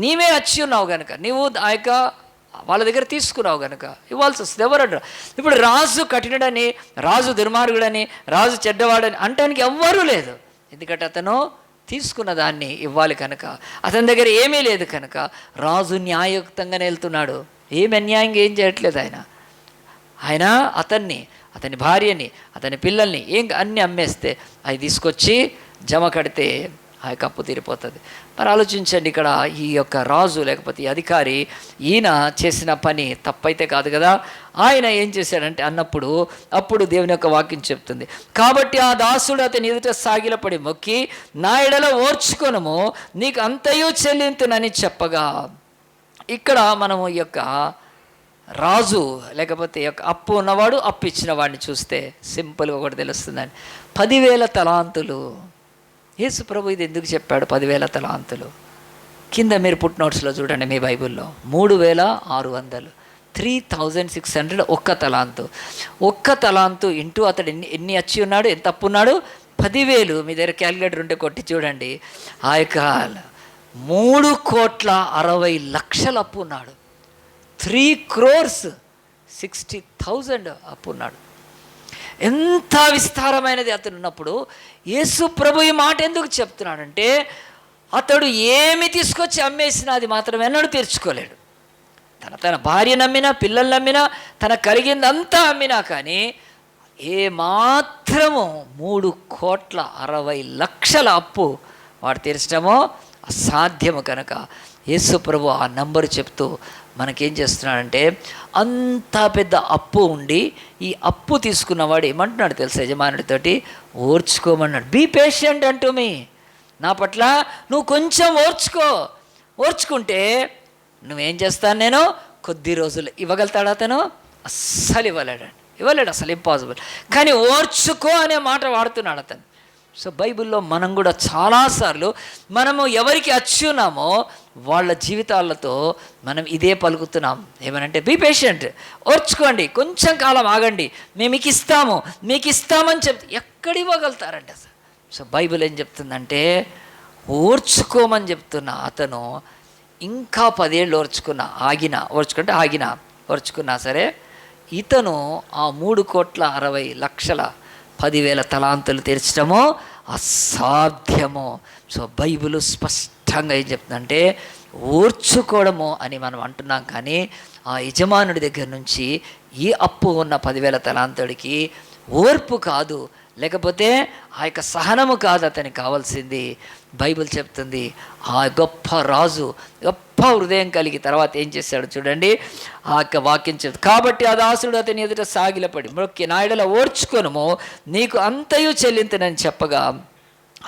నీవే వచ్చి ఉన్నావు కనుక, నీవు ఆ యొక్క వాళ్ళ దగ్గర తీసుకున్నావు కనుక ఇవ్వాల్సి వస్తుంది. ఎవరు అడ్డు? ఇప్పుడు రాజు కఠినుడని, రాజు దుర్మార్గుడని, రాజు చెడ్డవాడని అంటానికి ఎవ్వరూ లేదు, ఎందుకంటే అతను తీసుకున్న దాన్ని ఇవ్వాలి కనుక. అతని దగ్గర ఏమీ లేదు కనుక రాజు న్యాయయుక్తంగానే వెళ్తున్నాడు, ఏమి అన్యాయంగా ఏం చేయట్లేదు. ఆయన అతని భార్యని, అతని పిల్లల్ని అన్నీ అమ్మేస్తే అవి తీసుకొచ్చి జమ కడితే ఆ యొక్క అప్పు తీరిపోతుంది. మరి ఆలోచించండి, ఇక్కడ ఈ యొక్క రాజు లేకపోతే ఈ అధికారి ఈయన చేసిన పని తప్పైతే కాదు కదా. ఆయన ఏం చేశాడంటే అప్పుడు దేవుని యొక్క వాక్యం చెప్తుంది, కాబట్టి ఆ దాసుడు అతని ఎదుట సాగిలపడి మొక్కి, నా ఎడల ఓర్చుకొనుము, నీకు అంతయు చెల్లింతునని చెప్పగా. ఇక్కడ మనము ఈ యొక్క రాజు లేకపోతే ఈ యొక్క అప్పు ఉన్నవాడు అప్పు ఇచ్చిన వాడిని చూస్తే సింపుల్గా ఒకటి తెలుస్తుందండి. 10,000 తలాంతులు. యేసు ప్రభు ఇది ఎందుకు చెప్పాడు 10,000 తలాంతులు? కింద మీరు పుట్ నోట్స్లో చూడండి, మీ బైబిల్లో 3,600, 3,600 ఒక్క తలాంతు ఇంటూ అతడు ఎన్ని వచ్చి ఉన్నాడు, ఎంత అప్పు ఉన్నాడు? 10,000. మీ దగ్గర క్యాలిక్యులేటర్ ఉంటే కొట్టి చూడండి. ఆ యొక్క 3,60,00,000 అప్పు ఉన్నాడు. 3,60,000 అప్పు ఉన్నాడు. ఎంత విస్తారమైనది అతను ఉన్నప్పుడు యేసు ప్రభు ఈ మాట ఎందుకు చెప్తున్నాడంటే, అతడు ఏమి తీసుకొచ్చి అమ్మేసినా అది మాత్రం ఎన్నడూ తీర్చుకోలేడు. తన భార్య నమ్మినా, పిల్లలు నమ్మినా, తన కలిగిందంతా అమ్మినా కానీ ఏ మాత్రము 3,60,00,000 అప్పు వాడు తీర్చడమో అసాధ్యము. కనుక యేసు ప్రభు ఆ నంబరు చెప్తూ మనకేం చేస్తున్నాడంటే, అంత పెద్ద అప్పు ఉండి ఈ అప్పు తీసుకున్నవాడు ఏమంటున్నాడు తెలుసా యజమానుడితోటి? ఓర్చుకోమన్నాడు. బీ పేషెంట్ అంటూ మీ, నా పట్ల నువ్వు కొంచెం ఓర్చుకుంటే నువ్వేం చేస్తాను, నేను కొద్ది రోజులు ఇవ్వగలుగుతాడు. అతను అస్సలు ఇవ్వలేడు, అసలు ఇంపాసిబుల్. కానీ ఓర్చుకో అనే మాట వాడుతున్నాడు అతను. సో బైబిల్లో మనం కూడా చాలాసార్లు మనము ఎవరికి అచ్చున్నామో వాళ్ళ జీవితాలతో మనం ఇదే పలుకుతున్నాం. ఏమనంటే, బీ పేషెంట్, ఓర్చుకోండి, కొంచెం కాలం ఆగండి, మేము మీకు ఇస్తామని చెప్తే ఎక్కడ ఇవ్వగలుగుతారంటే అసలు. సో బైబిల్ ఏం చెప్తుందంటే, ఓర్చుకోమని చెప్తున్న అతను ఇంకా 10 ఏళ్ళు ఓర్చుకున్నా సరే ఇతను ఆ 3,60,00,000 10,000 తలాంతులు తీర్చడము అసాధ్యము. సో బైబిల్ స్పష్టంగా ఏం చెప్తుందంటే, ఓర్చుకోవడము అని మనం అంటున్నాం. కానీ ఆ యజమానుడి దగ్గర నుంచి ఈ అప్పు ఉన్న 10,000 తలాంతుడికి ఓర్పు కాదు, లేకపోతే ఆ యొక్క సహనము కాదు అతనికి కావాల్సింది. బైబిల్ చెప్తుంది, ఆ గొప్ప రాజు గొప్ప హృదయం కలిగి తర్వాత ఏం చేశాడు చూడండి. ఆ యొక్క వాక్యం చెప్తుంది, కాబట్టి ఆ దాసుడు అతని ఎదుట సాగిలపడి మొక్కి, నా ఎడల ఓర్చుకొనుము, నీకు అంతయు చెల్లింతునని చెప్పగా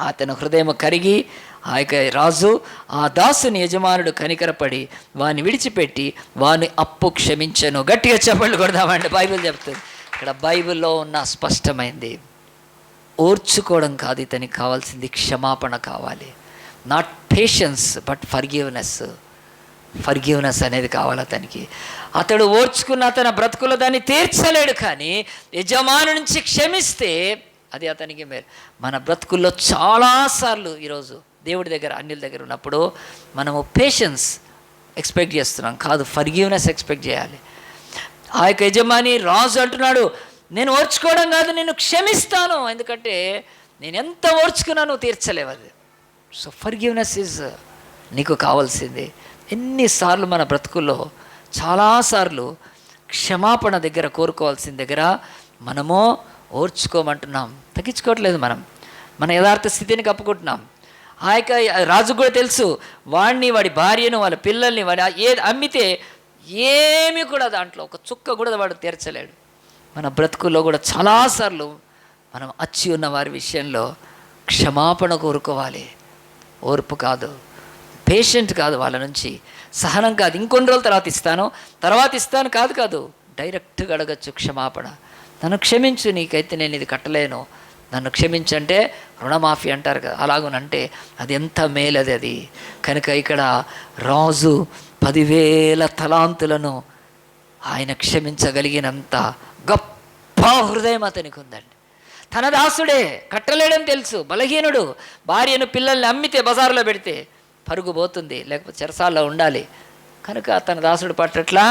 అతని హృదయం కరిగి ఆ యొక్క రాజు ఆ దాసుని యజమానుడు కనికరపడి వాని విడిచిపెట్టి వాని అప్పు క్షమించను. గట్టిగా చెప్పండి కొడదామండి. బైబిల్ చెప్తుంది, ఇక్కడ బైబిల్లో ఉన్న స్పష్టమైంది, ఓర్చుకోవడం కాదు ఇతనికి కావాల్సింది, క్షమాపణ కావాలి. నాట్ పేషెన్స్ బట్ ఫర్గివ్నెస్ అనేది కావాలి అతనికి. అతడు ఓర్చుకున్న తన బ్రతుకులో దాన్ని తీర్చలేడు, కానీ యజమాని నుంచి క్షమిస్తే అది అతనికి మేలు. మన బ్రతుకుల్లో చాలాసార్లు ఈరోజు దేవుడి దగ్గర అన్యుల దగ్గర ఉన్నప్పుడు మనము పేషెన్స్ ఎక్స్పెక్ట్ చేస్తున్నాం, కాదు ఫర్గివ్నెస్ ఎక్స్పెక్ట్ చేయాలి. ఆ యొక్క యజమాని రాజు అంటున్నాడు, నేను ఓర్చుకోవడం కాదు, నేను క్షమిస్తాను, ఎందుకంటే నేను ఎంత ఓర్చుకున్నా నువ్వు తీర్చలేవు అది. సో ఫర్గివ్నెస్ ఈజ్ నీకు కావాల్సింది. ఎన్నిసార్లు మన బ్రతుకుల్లో చాలాసార్లు క్షమాపణ దగ్గర కోరుకోవాల్సిన దగ్గర మనము ఓర్చుకోమంటున్నాం, తగ్గించుకోవట్లేదు. మన యథార్థ స్థితిని కప్పుకుంటున్నాం. ఆ యొక్క రాజు కూడా తెలుసు, వాడి భార్యను, వాళ్ళ పిల్లల్ని ఏది అమ్మితే ఏమి కూడా దాంట్లో ఒక చుక్క కూడా వాడు తీర్చలేడు. మన బ్రతుకుల్లో కూడా చాలాసార్లు మనం అచ్చి ఉన్న వారి విషయంలో క్షమాపణ కోరుకోవాలి. ఓర్పు కాదు, పేషెంట్ కాదు, వాళ్ళ నుంచి సహనం కాదు, ఇంకొన్ని రోజుల తర్వాత ఇస్తాను కాదు, డైరెక్ట్గా అడగచ్చు క్షమాపణ. నన్ను క్షమించు, నీకైతే నేను ఇది కట్టలేను, నన్ను క్షమించంటే రుణమాఫీ అంటారు కదా, అలాగునంటే అది ఎంత మేలది అది. కనుక ఇక్కడ రాజు 10,000 తలాంతులను ఆయన క్షమించగలిగినంత గొప్ప హృదయం అతనికి ఉందండి. తన దాసుడే, కట్టలేడని తెలుసు, బలహీనుడు, భార్యను పిల్లల్ని అమ్మితే బజారులో పెడితే పరుగు పోతుంది, లేకపోతే చెరసాల్లో ఉండాలి. కనుక తన దాసుడు పట్టట్లా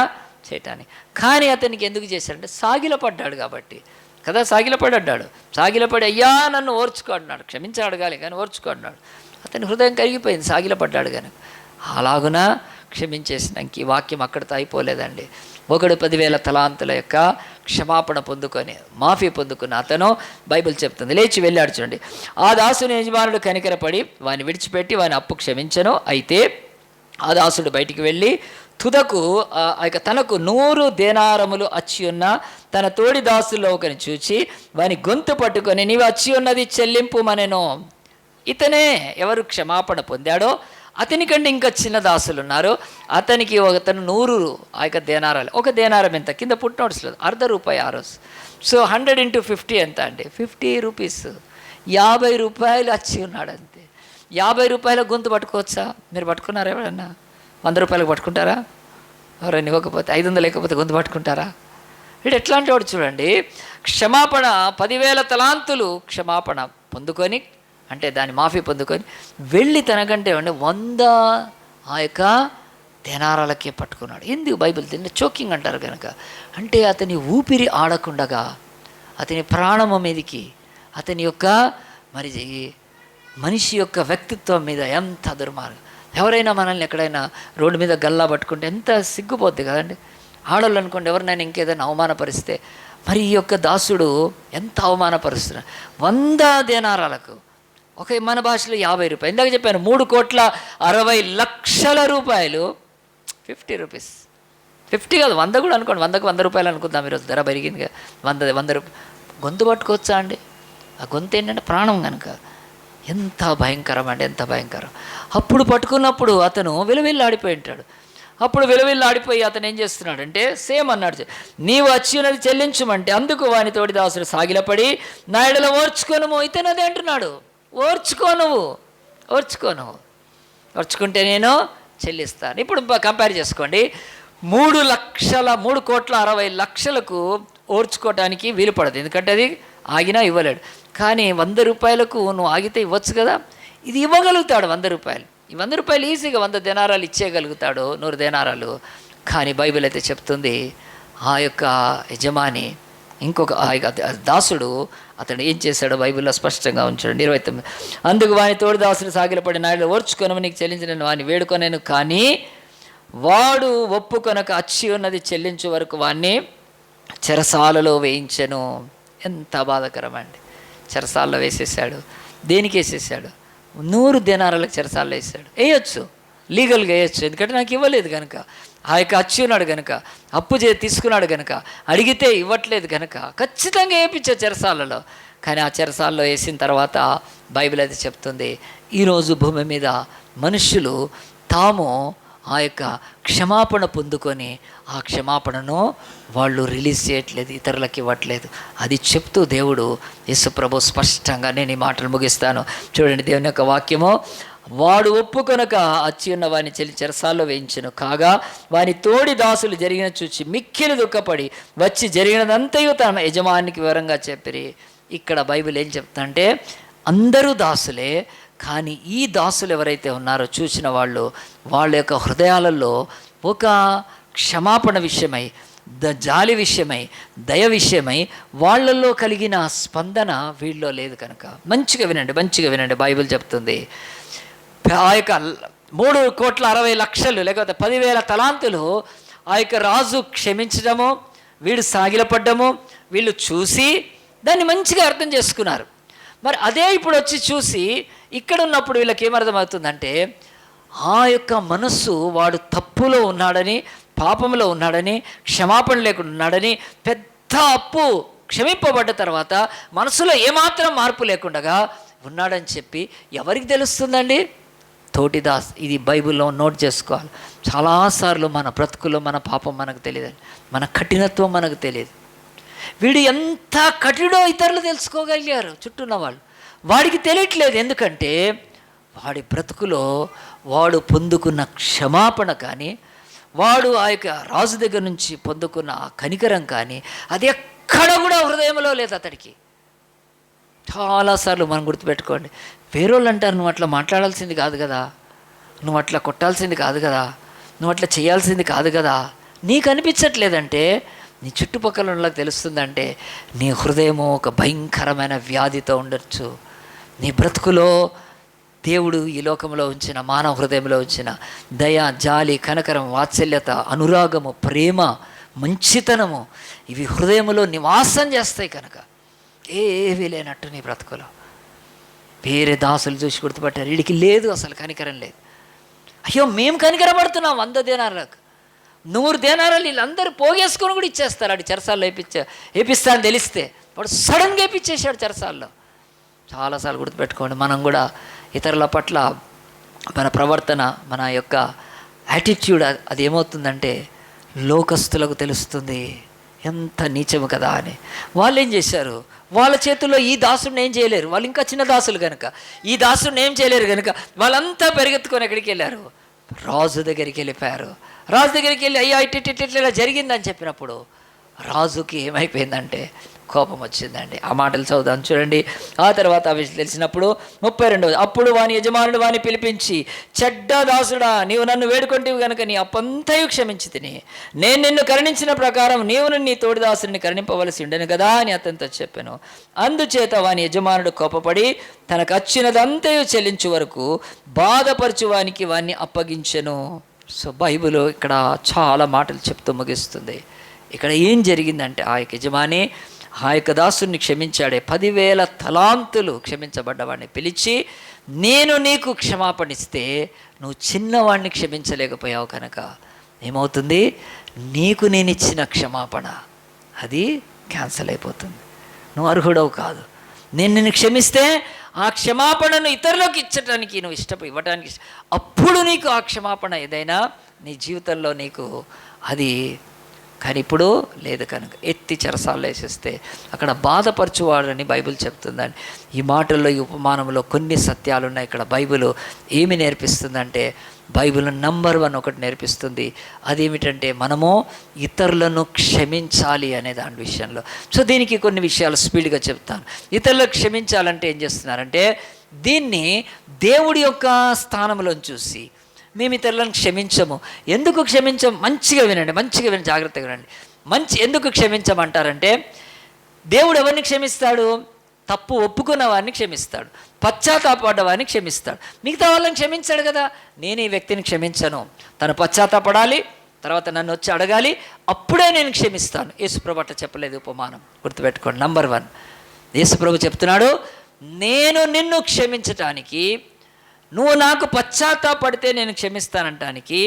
చేయటానికి. కానీ అతనికి ఎందుకు చేశాడంటే సాగిలపడ్డాడు కాబట్టి కదా, సాగిలపడి అయ్యా నన్ను ఓర్చుకో అన్నాడు. క్షమించి అడగాలి కానీ ఓర్చుకో అన్నాడు. అతని హృదయం కరిగిపోయింది, సాగిలపడ్డాడు కనుక. అలాగున క్షమించేసినాక ఈ వాక్యం అక్కడితో అయిపోలేదండి. ఒకడు 10,000 తలాంతుల యొక్క క్షమాపణ పొందుకొని మాఫీ పొందుకున్న అతను బైబిల్ చెప్తుంది లేచి వెళ్ళాడు. చూడండి, ఆ దాసుని యజమానుడు కనికరపడి వాని విడిచిపెట్టి వాని అప్పు క్షమించను. అయితే ఆ దాసుడు బయటికి వెళ్ళి తుదకు తనకు 100 దేనారములు అచ్చి ఉన్న తన తోడి దాసుల్లో ఒకరిని చూచి వాని గొంతు పట్టుకొని నీవు అచ్చి ఉన్నది చెల్లింపు మనెను. ఇతనే ఎవరు క్షమాపణ పొందాడో అతని కంటే ఇంకా చిన్న దాసులు ఉన్నారు. అతనికి అతను 100 దేనారాలు. ఒక దేనారం ఎంత కింద పుట్టినోట్స్ లేదు, ₹1/2 ఆ రోజు. సో 100 × 50 ఎంత అండి? 50 రూపీస్. ₹50 అచ్చి ఉన్నాడు అంతే. ₹50 గొంతు పట్టుకోవచ్చా? మీరు పట్టుకున్నారా? ఎవరన్నా ₹100 పట్టుకుంటారా? ఎవరైనా ఇవ్వకపోతే 500 లేకపోతే గొంతు పట్టుకుంటారా? వీడు ఎట్లాంటి వాడు చూడండి. క్షమాపణ 10,000 తలాంతులు క్షమాపణ పొందుకొని, అంటే దాన్ని మాఫీ పొందుకొని వెళ్ళి తనకంటే 100 దేనారాలకే పట్టుకున్నాడు. ఎందుకు బైబిల్ తిన్న చోకింగ్ అంటారు కనుక, అంటే అతని ఊపిరి ఆడకుండగా అతని ప్రాణము మీదకి, అతని యొక్క మరి మనిషి యొక్క వ్యక్తిత్వం మీద ఎంత దుర్మార్గం. ఎవరైనా మనల్ని ఎక్కడైనా రోడ్డు మీద గల్లా పట్టుకుంటే ఎంత సిగ్గుపోద్ది కదండి. ఆడవాళ్ళు అనుకోండి, ఎవరినైనా ఇంకేదైనా అవమానపరిస్తే, మరి ఈ యొక్క దాసుడు ఎంత అవమానపరుస్తున్నాడు. 100 దేనారాలకు మన భాషలో ₹50. ఇందాక చెప్పాను ₹3,60,00,000. 50 రూపీస్. 50 కాదు, 100 కూడా అనుకోండి. 100కు ₹100 అనుకుందాం. ఈరోజు ధర పెరిగింది కదా. 100 గొంతు పట్టుకోవచ్చా అండి? ఆ గొంతు ఏంటంటే ప్రాణం కనుక. ఎంత భయంకరం అంటే ఎంత భయంకరం. అప్పుడు పట్టుకున్నప్పుడు అతను విలువిల్లాడిపోయి ఉంటాడు. అప్పుడు విలువిల్లాడిపోయి అతను ఏం చేస్తున్నాడంటే సేమ్ అన్నాడు, నీవు వచ్చి ఉన్నది చెల్లించమంటే అందుకు వాని తోడి దాసుడు సాగిలపడి నా ఎడల ఓర్చుకోను. ఇతను అదే అంటున్నాడు, ఓర్చుకుంటే నేను చెల్లిస్తాను. ఇప్పుడు కంపేర్ చేసుకోండి. 3,60,00,000 ఓర్చుకోవటానికి వీలు పడదు, ఎందుకంటే అది ఆగినా ఇవ్వలేడు. కానీ ₹100 నువ్వు ఆగితే ఇవ్వచ్చు కదా. ఇది ఇవ్వగలుగుతాడు ₹100. ఈ ₹100 ఈజీగా 100 దేనారాలు ఇచ్చేయగలుగుతాడు, 100 దేనారాలు. కానీ బైబిల్ అయితే చెప్తుంది, ఆ యొక్క యజమాని ఇంకొక దాసుడు అతడు ఏం చేశాడో బైబిల్లో స్పష్టంగా ఉంచాడు. 29 అందుకు వాని తోడు దాసుడు సాగిలపడి నాయుడు ఓర్చుకొనము, నీకు చెల్లించిన వాడిని వేడుకొనేను. కానీ వాడు ఒప్పుకొనక అచ్చి ఉన్నది చెల్లించే వరకు వాడిని చెరసాలలో వేయించెను. ఎంత బాధాకరం అండి. చెరసాలలో వేసేసాడు. దేనికి వేసేసాడు? 100 దేనారాలకు చెరసాలలో వేసాడు. వేయచ్చు, లీగల్గా వేయచ్చు, ఎందుకంటే నాకు ఇవ్వలేదు కనుక. ఆ యొక్క అచ్చి ఉన్నాడు కనుక, అప్పు తీసుకున్నాడు కనుక, అడిగితే ఇవ్వట్లేదు కనుక ఖచ్చితంగా వేయించే చెరసాలలో. కానీ ఆ చెరసాలలో వేసిన తర్వాత బైబిల్ అయితే చెప్తుంది, ఈరోజు భూమి మీద మనుషులు తాము ఆ యొక్క క్షమాపణ పొందుకొని ఆ క్షమాపణను వాళ్ళు రిలీజ్ చేయట్లేదు, ఇతరులకు ఇవ్వట్లేదు. అది చెప్తూ దేవుడు యేసుప్రభు స్పష్టంగా, నేను ఈ మాటలు ముగిస్తాను చూడండి, దేవుని యొక్క వాక్యము, వాడు ఒప్పుకొనక అచ్చి ఉన్న వాని చెరసాల్లో వేయించెను. కాగా వాని తోడి దాసులు జరిగిన చూచి మిక్కిలి దుఃఖపడి వచ్చి జరిగినదంతయు తన యజమానికి వివరంగా చెప్పిరి. ఇక్కడ బైబిల్ ఏం చెప్తుందంటే అందరూ దాసులే, కానీ ఈ దాసులు ఎవరైతే ఉన్నారో చూసిన వాళ్ళ యొక్క హృదయాలలో ఒక క్షమాపణ విషయమై, జాలి విషయమై, దయ విషయమై వాళ్ళల్లో కలిగిన స్పందన వీళ్ళలో లేదు కనుక. మంచిగా వినండి బైబిల్ చెప్తుంది, ఆ యొక్క 3,60,00,000 లేకపోతే 10,000 తలాంతులు ఆ యొక్క రాజు క్షమించడము, వీడు సాగిలపడ్డము వీళ్ళు చూసి దాన్ని మంచిగా అర్థం చేసుకున్నారు. మరి అదే ఇప్పుడు వచ్చి చూసి ఇక్కడ ఉన్నప్పుడు వీళ్ళకి ఏమర్థమవుతుందంటే, ఆ యొక్క మనస్సు వాడు తప్పులో ఉన్నాడని, పాపంలో ఉన్నాడని, క్షమాపణ లేకుండా ఉన్నాడని, పెద్ద అప్పు క్షమింపబడ్డ తర్వాత మనసులో ఏమాత్రం మార్పు లేకుండా ఉన్నాడని చెప్పి ఎవరికి తెలుస్తుందండి? తోటిదాస్. ఇది బైబిల్లో నోట్ చేసుకోవాలి. చాలాసార్లు మన బ్రతుకులో మన పాపం మనకు తెలియదండి, మన కఠినత్వం మనకు తెలియదు. వీడు ఎంత కఠినో ఇతరులు తెలుసుకోగలిగారు, చుట్టూన్న వాళ్ళు. వాడికి తెలియట్లేదు, ఎందుకంటే వాడి బ్రతుకులో వాడు పొందుకున్న క్షమాపణ కానీ, వాడు ఆ యొక్క రాజు దగ్గర నుంచి పొందుకున్న ఆ కనికరం కానీ అది ఎక్కడ కూడా హృదయంలో లేదు అతడికి. చాలాసార్లు మనం గుర్తుపెట్టుకోండి, వేరేళ్ళు అంటారు, నువ్వు అట్లా మాట్లాడాల్సింది కాదు కదా, నువ్వు అట్లా కొట్టాల్సింది కాదు కదా, నువ్వు అట్లా చేయాల్సింది కాదు కదా. నీకు అనిపించట్లేదంటే నీ చుట్టుపక్కల వాళ్ళకి తెలుస్తుందంటే నీ హృదయము ఒక భయంకరమైన వ్యాధితో ఉండొచ్చు. నీ బ్రతుకులో దేవుడు ఈ లోకంలో ఉంచిన, మానవ హృదయంలో ఉంచిన దయ, జాలి, కనకరం, వాత్సల్యత, అనురాగము, ప్రేమ మంచితనము ఇవి హృదయములో నివాసం చేస్తాయి కనుక ఏవీ లేనట్టు నీ బ్రతుకులో వేరే దాసులు చూసి గుర్తుపట్టారు, వీడికి లేదు అసలు కనికరం లేదు. అయ్యో మేము కనికరపడుతున్నాం 100 దేనారాలకు 100 దేనారాలు వీళ్ళందరూ పోగేసుకొని కూడా ఇచ్చేస్తారు. అటు చెరసాల్లో వేపిస్తా అని తెలిస్తే వాడు సడన్గా వేపించేసాడు చెరసాల్లో. చాలాసార్లు గుర్తుపెట్టుకోండి, మనం కూడా ఇతరుల పట్ల మన ప్రవర్తన, మన యొక్క యాటిట్యూడ్ అది ఏమవుతుందంటే లోకస్తులకు తెలుస్తుంది ఎంత నీచము కదా అని. వాళ్ళు ఏం చేశారు, వాళ్ళ చేతుల్లో ఈ దాసుడిని ఏం చేయలేరు, వాళ్ళు ఇంకా చిన్న దాసులు కనుక ఈ దాసుడిని ఏం చేయలేరు కనుక వాళ్ళంతా పెరిగెత్తుకొని ఎక్కడికి వెళ్ళారు, రాజు దగ్గరికి వెళ్ళిపోయారు. రాజు దగ్గరికి వెళ్ళి అయ్యా ఇట్లా ఇలా జరిగిందని చెప్పినప్పుడు రాజుకి ఏమైపోయిందంటే కోపం వచ్చిందండి. ఆ మాటలు చదువుదాం చూడండి. ఆ తర్వాత ఆ విషయం తెలిసినప్పుడు 32 అప్పుడు వాని యజమానుడు వాని పిలిపించి, చెడ్డ దాసుడా, నీవు నన్ను వేడుకొంటివి కనుక నీ అప్పంతయు క్షమించి తిని, నేను నిన్ను కరుణించిన ప్రకారం నీవును నీ తోడి దాసుని కరుణింపవలసి ఉండను కదా అని అతనితో చెప్పాను. అందుచేత వాని యజమానుడు కోపపడి తనకు వచ్చినదంతయు చెల్లించు వరకు బాధపరచు వానికి వాన్ని అప్పగించెను. సో బైబిల్ ఇక్కడ చాలా మాటలు చెప్తూ ముగిస్తుంది. ఇక్కడ ఏం జరిగిందంటే ఆ యొక్క యజమాని ఆ యొక్క దాసుని క్షమించాడే. 10,000 తలాంతులు క్షమించబడ్డవాడిని పిలిచి, నేను నీకు క్షమాపణ ఇస్తే నువ్వు చిన్నవాడిని క్షమించలేకపోయావు కనుక ఏమవుతుంది, నీకు నేను ఇచ్చిన క్షమాపణ అది క్యాన్సిల్ అయిపోతుంది, నువ్వు అర్హుడవు కాదు. నేను నిన్ను క్షమిస్తే ఆ క్షమాపణను ఇతరులకు ఇవ్వటానికి నువ్వు ఇవ్వటానికి అప్పుడు నీకు ఆ క్షమాపణ ఏదైనా నీ జీవితంలో నీకు అది. కానీ ఇప్పుడు లేదు కనుక ఎత్తి చెరసాల్లో వేసేస్తే అక్కడ బాధపరచువాడని బైబిల్ చెప్తుందండి. ఈ మాటల్లో ఈ ఉపమానంలో కొన్ని సత్యాలు ఉన్నాయి. ఇక్కడ బైబిల్ ఏమి నేర్పిస్తుందంటే బైబిల్ నంబర్ 1 ఒకటి నేర్పిస్తుంది. అదేమిటంటే మనము ఇతరులను క్షమించాలి అనే దాని విషయంలో. సో దీనికి కొన్ని విషయాలు స్పీడ్గా చెప్తాను. ఇతరులకు క్షమించాలంటే ఏం చేస్తున్నారంటే దీన్ని దేవుడి యొక్క స్థానంలో చూసి మేము ఇతరులను క్షమించము. ఎందుకు క్షమించం? మంచిగా వినండి, జాగ్రత్తగా వినండి. ఎందుకు క్షమించమంటారంటే దేవుడు ఎవరిని క్షమిస్తాడు? తప్పు ఒప్పుకున్న వారిని క్షమిస్తాడు, పశ్చాత్తాపడ్డ వారిని క్షమిస్తాడు, మిగతా వాళ్ళని క్షమించాడు కదా. నేను ఈ వ్యక్తిని క్షమించను, తను పశ్చాత్తాపడాలి, తర్వాత నన్ను వచ్చి అడగాలి, అప్పుడే నేను క్షమిస్తాను. యేసుప్రభు అట్లా చెప్పలేదు ఉపమానం, గుర్తుపెట్టుకోండి. నంబర్ 1 యేసుప్రభు చెప్తున్నాడు, నేను నిన్ను క్షమించటానికి, నువ్వు నాకు పశ్చాత్తాపడితే నేను క్షమిస్తానంటానికి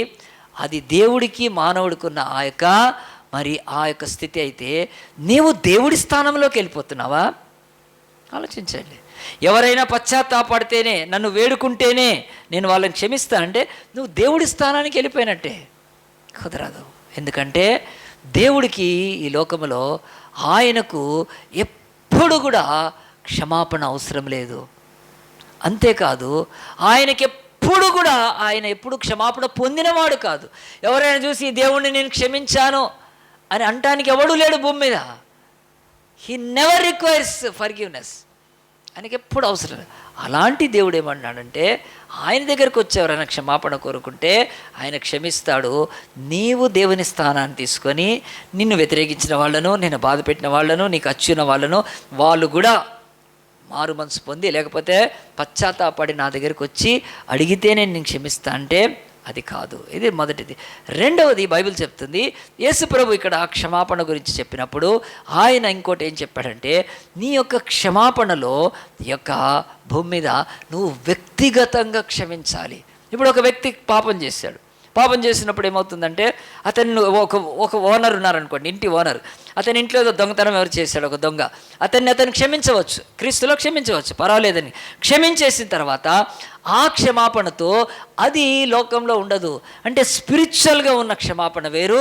అది దేవుడికి మానవుడికున్న ఆ యొక్క స్థితి అయితే నీవు దేవుడి స్థానంలోకి వెళ్ళిపోతున్నావా? ఆలోచించండి. ఎవరైనా పశ్చాత్తాపడితేనే, నన్ను వేడుకుంటేనే నేను వాళ్ళని క్షమిస్తానంటే నువ్వు దేవుడి స్థానానికి వెళ్ళిపోయినట్టే. కుదరదు. ఎందుకంటే దేవుడికి ఈ లోకంలో ఆయనకు ఎప్పుడు కూడా క్షమాపణ అవసరం లేదు. అంతేకాదు ఆయన ఎప్పుడు క్షమాపణ పొందినవాడు కాదు. ఎవరైనా చూసి దేవుణ్ణి నేను క్షమించాను అని అంటానికి ఎవడూ లేడు భూమి మీద. హీ నెవర్ రిక్వైర్స్ ఫర్గివ్నెస్, ఆయనకి ఎప్పుడు అవసరం లేదు. అలాంటి దేవుడు ఏమన్నాడంటే ఆయన దగ్గరకు వచ్చి ఎవరైనా క్షమాపణ కోరుకుంటే ఆయన క్షమిస్తాడు. నీవు దేవుని స్థానాన్ని తీసుకొని నిన్ను వ్యతిరేకించిన వాళ్ళను, నేను బాధ పెట్టిన వాళ్ళను, నీకు అచ్చిన వాళ్ళను, వాళ్ళు కూడా మారు మనసు పొంది లేకపోతే పశ్చాత్తాపడి నా దగ్గరికి వచ్చి అడిగితేనే నేను క్షమిస్తా అంటే అది కాదు. ఇది మొదటిది. రెండవది బైబిల్ చెప్తుంది, యేసు ప్రభు ఇక్కడ క్షమాపణ గురించి చెప్పినప్పుడు ఆయన ఇంకోటి ఏం చెప్పాడంటే నీ యొక్క క్షమాపణలో ఈ యొక్క భూమి మీద నువ్వు వ్యక్తిగతంగా క్షమించాలి. ఇప్పుడు ఒక వ్యక్తి పాపం చేసినప్పుడు ఏమవుతుందంటే అతన్ని ఒక ఓనర్ ఉన్నారనుకోండి, ఇంటి ఓనర్, అతని ఇంట్లో ఏదో దొంగతనం ఎవరు చేశాడు, ఒక దొంగ, అతను క్షమించవచ్చు, క్రీస్తులో క్షమించవచ్చు, పర్వాలేదని క్షమించేసిన తర్వాత ఆ క్షమాపణతో అది లోకంలో ఉండదు. అంటే స్పిరిచువల్గా ఉన్న క్షమాపణ వేరు,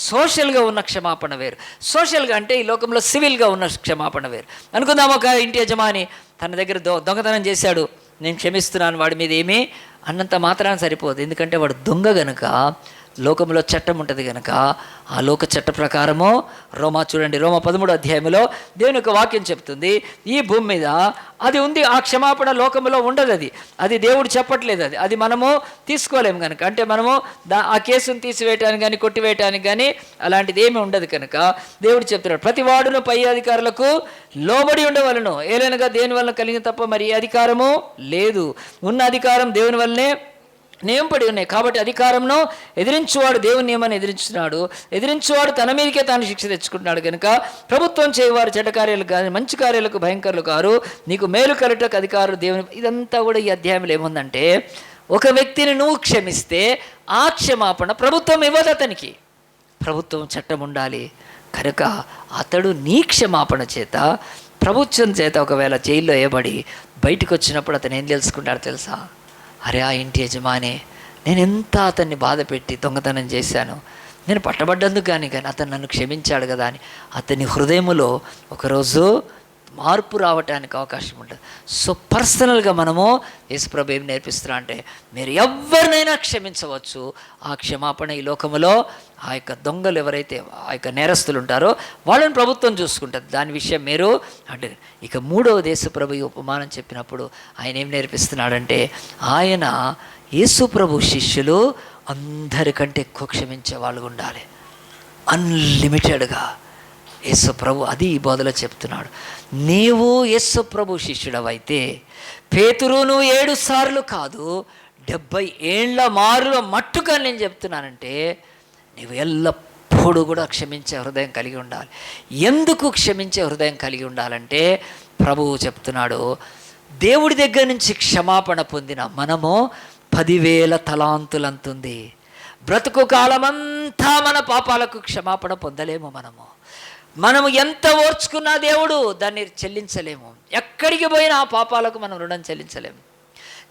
సోషల్గా ఉన్న క్షమాపణ వేరు. సోషల్గా అంటే ఈ లోకంలో సివిల్గా ఉన్న క్షమాపణ వేరు. అనుకుందాం, ఒక ఇంటి యజమాని తన దగ్గర దొంగతనం చేశాడు, నేను క్షమిస్తున్నాను వాడి మీద ఏమీ అన్నంత మాత్రాన సరిపోదు. ఎందుకంటే వాడు దొంగ గనుక లోకంలో చట్టం ఉంటుంది కనుక ఆ లోక చట్ట ప్రకారము చూడండి రోమా 13వ అధ్యాయంలో దేవుని యొక్క వాక్యం చెప్తుంది, ఈ భూమి మీద అది ఉంది. ఆ క్షమాపణ లోకంలో ఉండదు. అది దేవుడు చెప్పట్లేదు. అది మనము తీసుకోలేము కనుక, అంటే మనము ఆ కేసును తీసివేయటానికి కానీ కొట్టివేయటానికి కానీ అలాంటిది ఏమీ ఉండదు కనుక దేవుడు చెప్తున్నాడు, ప్రతి వాడును పై అధికారులకు లోబడి ఉండవలను, ఏలైనగా దేని వలన కలిగిన తప్ప మరి ఏ అధికారము లేదు. ఉన్న అధికారం దేవుని వల్లనే నియమపడి ఉన్నాయి. కాబట్టి అధికారంను ఎదిరించువాడు దేవుని నియమాన్ని ఎదిరించున్నాడు, ఎదిరించువాడు తన మీదకే తాను శిక్ష తెచ్చుకుంటున్నాడు. కనుక ప్రభుత్వం చేయవారు చెడ్డ కార్యాలు కానీ మంచి కార్యాలకు భయంకరులు కారు, నీకు మేలు కలుటకు అధికారులు దేవుని. ఇదంతా కూడా ఈ అధ్యాయంలో ఏముందంటే, ఒక వ్యక్తిని నువ్వు క్షమిస్తే ఆ క్షమాపణ ప్రభుత్వం ఇవ్వదు అతనికి. ప్రభుత్వం చట్టం ఉండాలి కనుక అతడు నీ క్షమాపణ చేత, ప్రభుత్వం చేత ఒకవేళ జైల్లో వేయబడి బయటకు వచ్చినప్పుడు అతను ఏం తెలుసుకుంటాడు తెలుసా? అరే, ఆ ఇంటి యజమానే నేను ఎంత అతన్ని బాధ పెట్టి దొంగతనం చేశాను, నేను పట్టబడ్డందుకు కానీ అతను నన్ను క్షమించాడు కదా అని అతని హృదయములో ఒకరోజు మార్పు రావటానికి అవకాశం ఉంటుంది. సో పర్సనల్గా మనము యేసుప్రభు ఏం నేర్పిస్తున్నా అంటే, మీరు ఎవరినైనా క్షమించవచ్చు. ఆ క్షమాపణ ఈ లోకములో ఆ యొక్క దొంగలు ఎవరైతే ఆ యొక్క నేరస్తులు ఉంటారో వాళ్ళని ప్రభుత్వం చూసుకుంటుంది. దాని విషయం మీరు అంటే. ఇక మూడవ యేసుప్రభు ఈ ఉపమానం చెప్పినప్పుడు ఆయన ఏం నేర్పిస్తున్నాడంటే, ఆయన యేసుప్రభు శిష్యులు అందరికంటే ఎక్కువ క్షమించే వాళ్ళు ఉండాలి, అన్లిమిటెడ్గా. యేసు ప్రభు అది ఈ బోధలో చెప్తున్నాడు. నీవు యేసు ప్రభు శిష్యుడవైతే పేతురు నువ్వు 7 సార్లు కాదు 70 ఏండ్ల మారుల మట్టుగా నేను చెప్తున్నానంటే, నీవు ఎల్లప్పుడూ కూడా క్షమించే హృదయం కలిగి ఉండాలి. ఎందుకు క్షమించే హృదయం కలిగి ఉండాలంటే, ప్రభువు చెప్తున్నాడు, దేవుడి దగ్గర నుంచి క్షమాపణ పొందిన మనము 10,000 తలాంతులంతుంది. బ్రతుకు కాలమంతా మన పాపాలకు క్షమాపణ పొందలేము. మనము ఎంత ఓర్చుకున్నా దేవుడు దాన్ని చెల్లించలేము. ఎక్కడికి పోయినా ఆ పాపాలకు మనం రుణం చెల్లించలేము.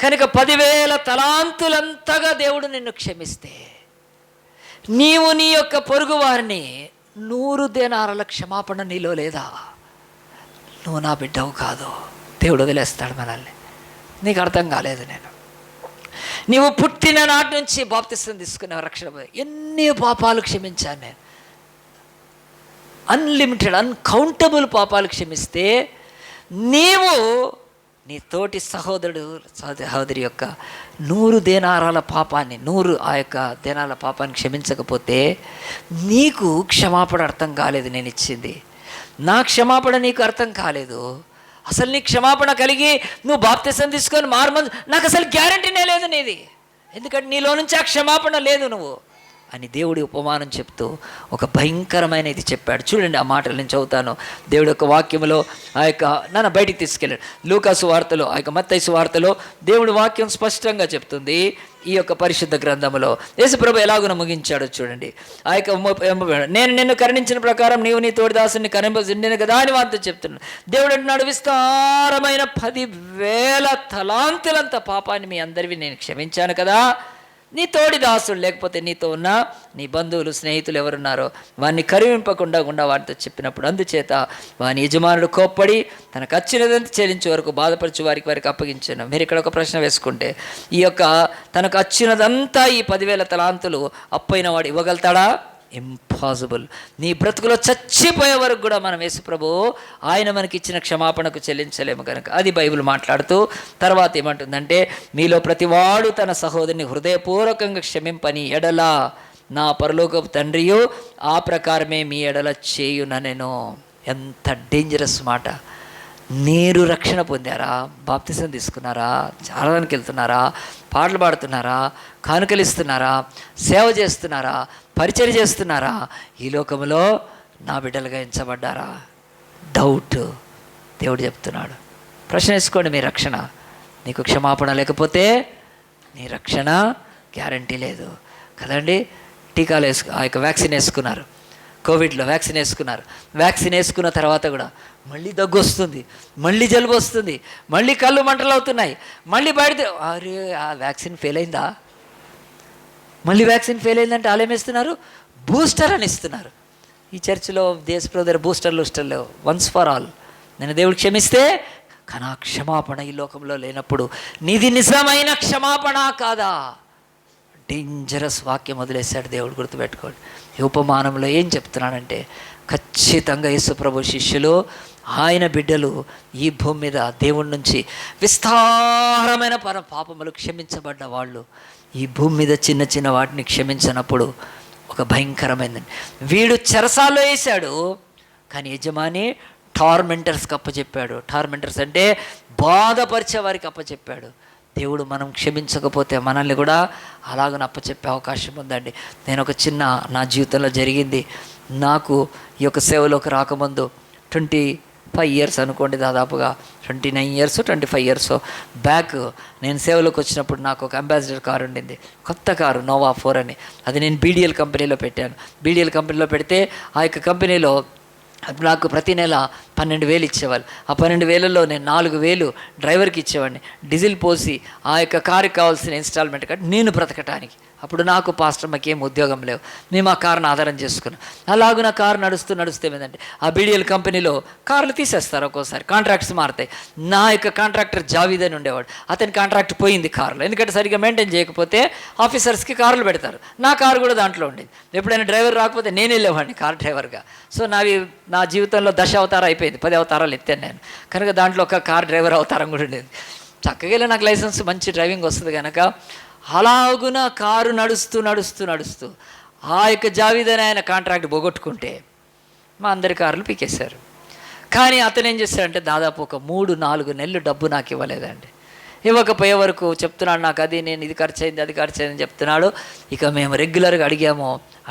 కనుక 10,000 తలాంతులంతగా దేవుడు నిన్ను క్షమిస్తే, నీవు నీ యొక్క పొరుగు వారిని 100 దేనారాల క్షమాపణ నీలో లేదా? నువ్వు నా బిడ్డవు కాదు, దేవుడు వదిలేస్తాడు మనల్ని. నీకు అర్థం కాలేదు. నీవు పుట్టిన నాటి నుంచి బాప్తిసం తీసుకునే రక్షణ ఎన్ని పాపాలు క్షమించాను నేను. అన్లిమిటెడ్ అన్కౌంటబుల్ పాపాలు క్షమిస్తే, నీవు నీ తోటి సహోదరి యొక్క 100 దేనారాల పాపాన్ని, 100 ఆ యొక్క దేనాల పాపాన్ని క్షమించకపోతే నీకు క్షమాపణ అర్థం కాలేదు. నేను ఇచ్చింది నా క్షమాపణ నీకు అర్థం కాలేదు. అసలు నీ క్షమాపణ కలిగి నువ్వు బాప్తిసం తీసుకొని మారుమని నాకు అసలు గ్యారంటీనే లేదు నీది. ఎందుకంటే నీలో నుంచి ఆ క్షమాపణ లేదు నువ్వు అని దేవుడి ఉపమానం చెప్తూ ఒక భయంకరమైన ఇది చెప్పాడు. చూడండి, ఆ మాటలు నేను చదువుతాను. దేవుడి యొక్క వాక్యములో ఆ యొక్క నన్ను బయటికి తీసుకెళ్ళాడు. లూకాసు వార్తలో, ఆ యొక్క మత్తయి వార్తలో దేవుడి వాక్యం స్పష్టంగా చెప్తుంది. ఈ యొక్క పరిశుద్ధ గ్రంథములో యేసుప్రభు ఎలాగున ముగించాడో చూడండి. ఆ యొక్క నేను నిన్ను కరుణించిన ప్రకారం నీవు నీ తోడి దాసుని కరుణింపజెండిన కదా అని వార్త చెప్తున్నాడు. దేవుడు అంటున్నాడు, విస్తారమైన 10,000 తలాంతులంత పాపాన్ని మీ అందరివి నేను క్షమించాను కదా. నీ తోడి దాసుడు లేకపోతే నీతో ఉన్న నీ బంధువులు స్నేహితులు ఎవరున్నారో వారిని కరువింపకుండా వారితో చెప్పినప్పుడు, అందుచేత వాని యజమానుడు కోప్పడి తనకు వచ్చినదంతా చెల్లించే వరకు బాధపరచు వారికి అప్పగించాను. మీరు ఇక్కడ ఒక ప్రశ్న వేసుకుంటే, ఈ యొక్క తనకు వచ్చినదంతా ఈ 10,000 తలాంతులు అప్పైన వాడు ఇవ్వగలుగుతాడా? ఇంపాసిబుల్. నీ బ్రతుకులో చచ్చిపోయే వరకు కూడా మనం యేసుప్రభు ఆయన మనకి ఇచ్చిన క్షమాపణకు చెల్లించలేము. కనుక అది బైబిల్ మాట్లాడుతూ తర్వాత ఏమంటుందంటే, మీలో ప్రతివాడు తన సహోదరుని హృదయపూర్వకంగా క్షమింపని ఎడల నా పరలోకపు తండ్రియు ఆ ప్రకారమే మీ ఎడల చేయుననెను. ఎంత డేంజరస్ మాట. మీరు రక్షణ పొందారా? బాప్తిసం తీసుకున్నారా? చాలానికి వెళ్తున్నారా? పాటలు పాడుతున్నారా? కానుకలు ఇస్తున్నారా? సేవ చేస్తున్నారా? పరిచర్య చేస్తున్నారా? ఈ లోకంలో నా బిడ్డలుగా ఎంచబడ్డారా? డౌట్. దేవుడు చెప్తున్నాడు, ప్రశ్న వేసుకోండి. మీ రక్షణ, నీకు క్షమాపణ లేకపోతే నీ రక్షణ గ్యారంటీ లేదు కదండి. టీకాలు ఆ యొక్క వ్యాక్సిన్ వేసుకున్నారు, కోవిడ్లో వ్యాక్సిన్ వేసుకున్నారు. వ్యాక్సిన్ వేసుకున్న తర్వాత కూడా మళ్ళీ దగ్గు వస్తుంది, మళ్ళీ జలుబు వస్తుంది, మళ్ళీ కళ్ళు మంటలు అవుతున్నాయి, మళ్ళీ బయట. అరే, ఆ వ్యాక్సిన్ ఫెయిల్ అయిందా? మళ్ళీ వ్యాక్సిన్ ఫెయిల్ అయిందంటే వాళ్ళు ఏమిస్తున్నారు? బూస్టర్ అని ఇస్తున్నారు. ఈ చర్చిలో దేశప్రభు దగ్గర బూస్టర్లు వన్స్ ఫర్ ఆల్. నేను దేవుడు క్షమిస్తే, కానీ ఆ క్షమాపణ ఈ లోకంలో లేనప్పుడు నీది నిజమైన క్షమాపణ కాదా? డేంజరస్ వాక్యం వదిలేశాడు దేవుడు, గుర్తుపెట్టుకోండి. ఈ ఉపమానంలో ఏం చెప్తున్నాడంటే, ఖచ్చితంగా యేసుప్రభు శిష్యులు ఆయన బిడ్డలు ఈ భూమి మీద దేవుడి నుంచి విస్తారమైన పాపములు క్షమించబడ్డ వాళ్ళు ఈ భూమి మీద చిన్న చిన్న వాటిని క్షమించినప్పుడు ఒక భయంకరమైందండి. వీడు చెరసాల్లో వేశాడు, కానీ యజమాని టార్మెంటర్స్కి అప్పచెప్పాడు. టార్మెంటర్స్ అంటే బాధపరిచే వారికి అప్పచెప్పాడు. దేవుడు మనం క్షమించకపోతే మనల్ని కూడా అలాగ అప్పచెప్పే అవకాశం ఉందండి. నేను ఒక చిన్న నా జీవితంలో జరిగింది. నాకు ఈ యొక్క సేవలోకి రాకముందు 25 ఇయర్స్ అనుకోండి, దాదాపుగా 29 ఇయర్స్ 25 ఇయర్స్ బ్యాక్ నేను సేవలోకి వచ్చినప్పుడు నాకు ఒక అంబాసిడర్ కారు ఉండింది, కొత్త కారు నోవా 4 అని. అది నేను BDL కంపెనీలో పెట్టాను. BDL కంపెనీలో పెడితే ఆ యొక్క కంపెనీలో నాకు ప్రతి నెల 12,000 ఇచ్చేవాళ్ళు. ఆ 12,000లో నేను 4,000 డ్రైవర్కి ఇచ్చేవాడిని. డీజిల్ పోసి ఆ యొక్క కారుకి కావాల్సిన ఇన్స్టాల్మెంట్ కట్టి నేను బ్రతకటానికి. అప్పుడు నాకు పాస్టర్ మాకేం ఉద్యోగం లేవు, మేము ఆ కారును ఆధారం చేసుకున్నాం. అలాగూ నా కారు నడుస్తే ఏదంటే ఆ BDL కంపెనీలో కార్లు తీసేస్తారు, ఒక్కోసారి కాంట్రాక్ట్స్ మారుతాయి. నా యొక్క కాంట్రాక్టర్ జావీద్ అని ఉండేవాడు, అతని కాంట్రాక్ట్ పోయింది కారులో, ఎందుకంటే సరిగ్గా మెయింటైన్ చేయకపోతే ఆఫీసర్స్కి కార్లు పెడతారు. నా కారు కూడా దాంట్లో ఉండేది. ఎప్పుడైనా డ్రైవర్ రాకపోతే నేను వెళ్ళేవాడిని కార్ డ్రైవర్గా. సో నా జీవితంలో 10 అవతారం అయిపోయింది, 10 అవతారాలు ఎత్తాను నేను కనుక. దాంట్లో ఒక కార్ డ్రైవర్ అవతారం కూడా ఉండేది. చక్కగా నాకు లైసెన్స్, మంచి డ్రైవింగ్ వస్తుంది కనుక అలాగున కారు నడుస్తూ ఆ యొక్క జావీద్ అని ఆయన కాంట్రాక్ట్ పోగొట్టుకుంటే మా అందరి కార్లు పీకేశారు. కానీ అతను ఏం చేశాడంటే దాదాపు ఒక 3-4 నెలలు డబ్బు నాకు ఇవ్వలేదండి. ఇవ్వకపోయే వరకు చెప్తున్నాడు, నాకు అది నేను ఇది ఖర్చు అయింది అది ఖర్చు అయిందని చెప్తున్నాడు. ఇక మేము రెగ్యులర్గా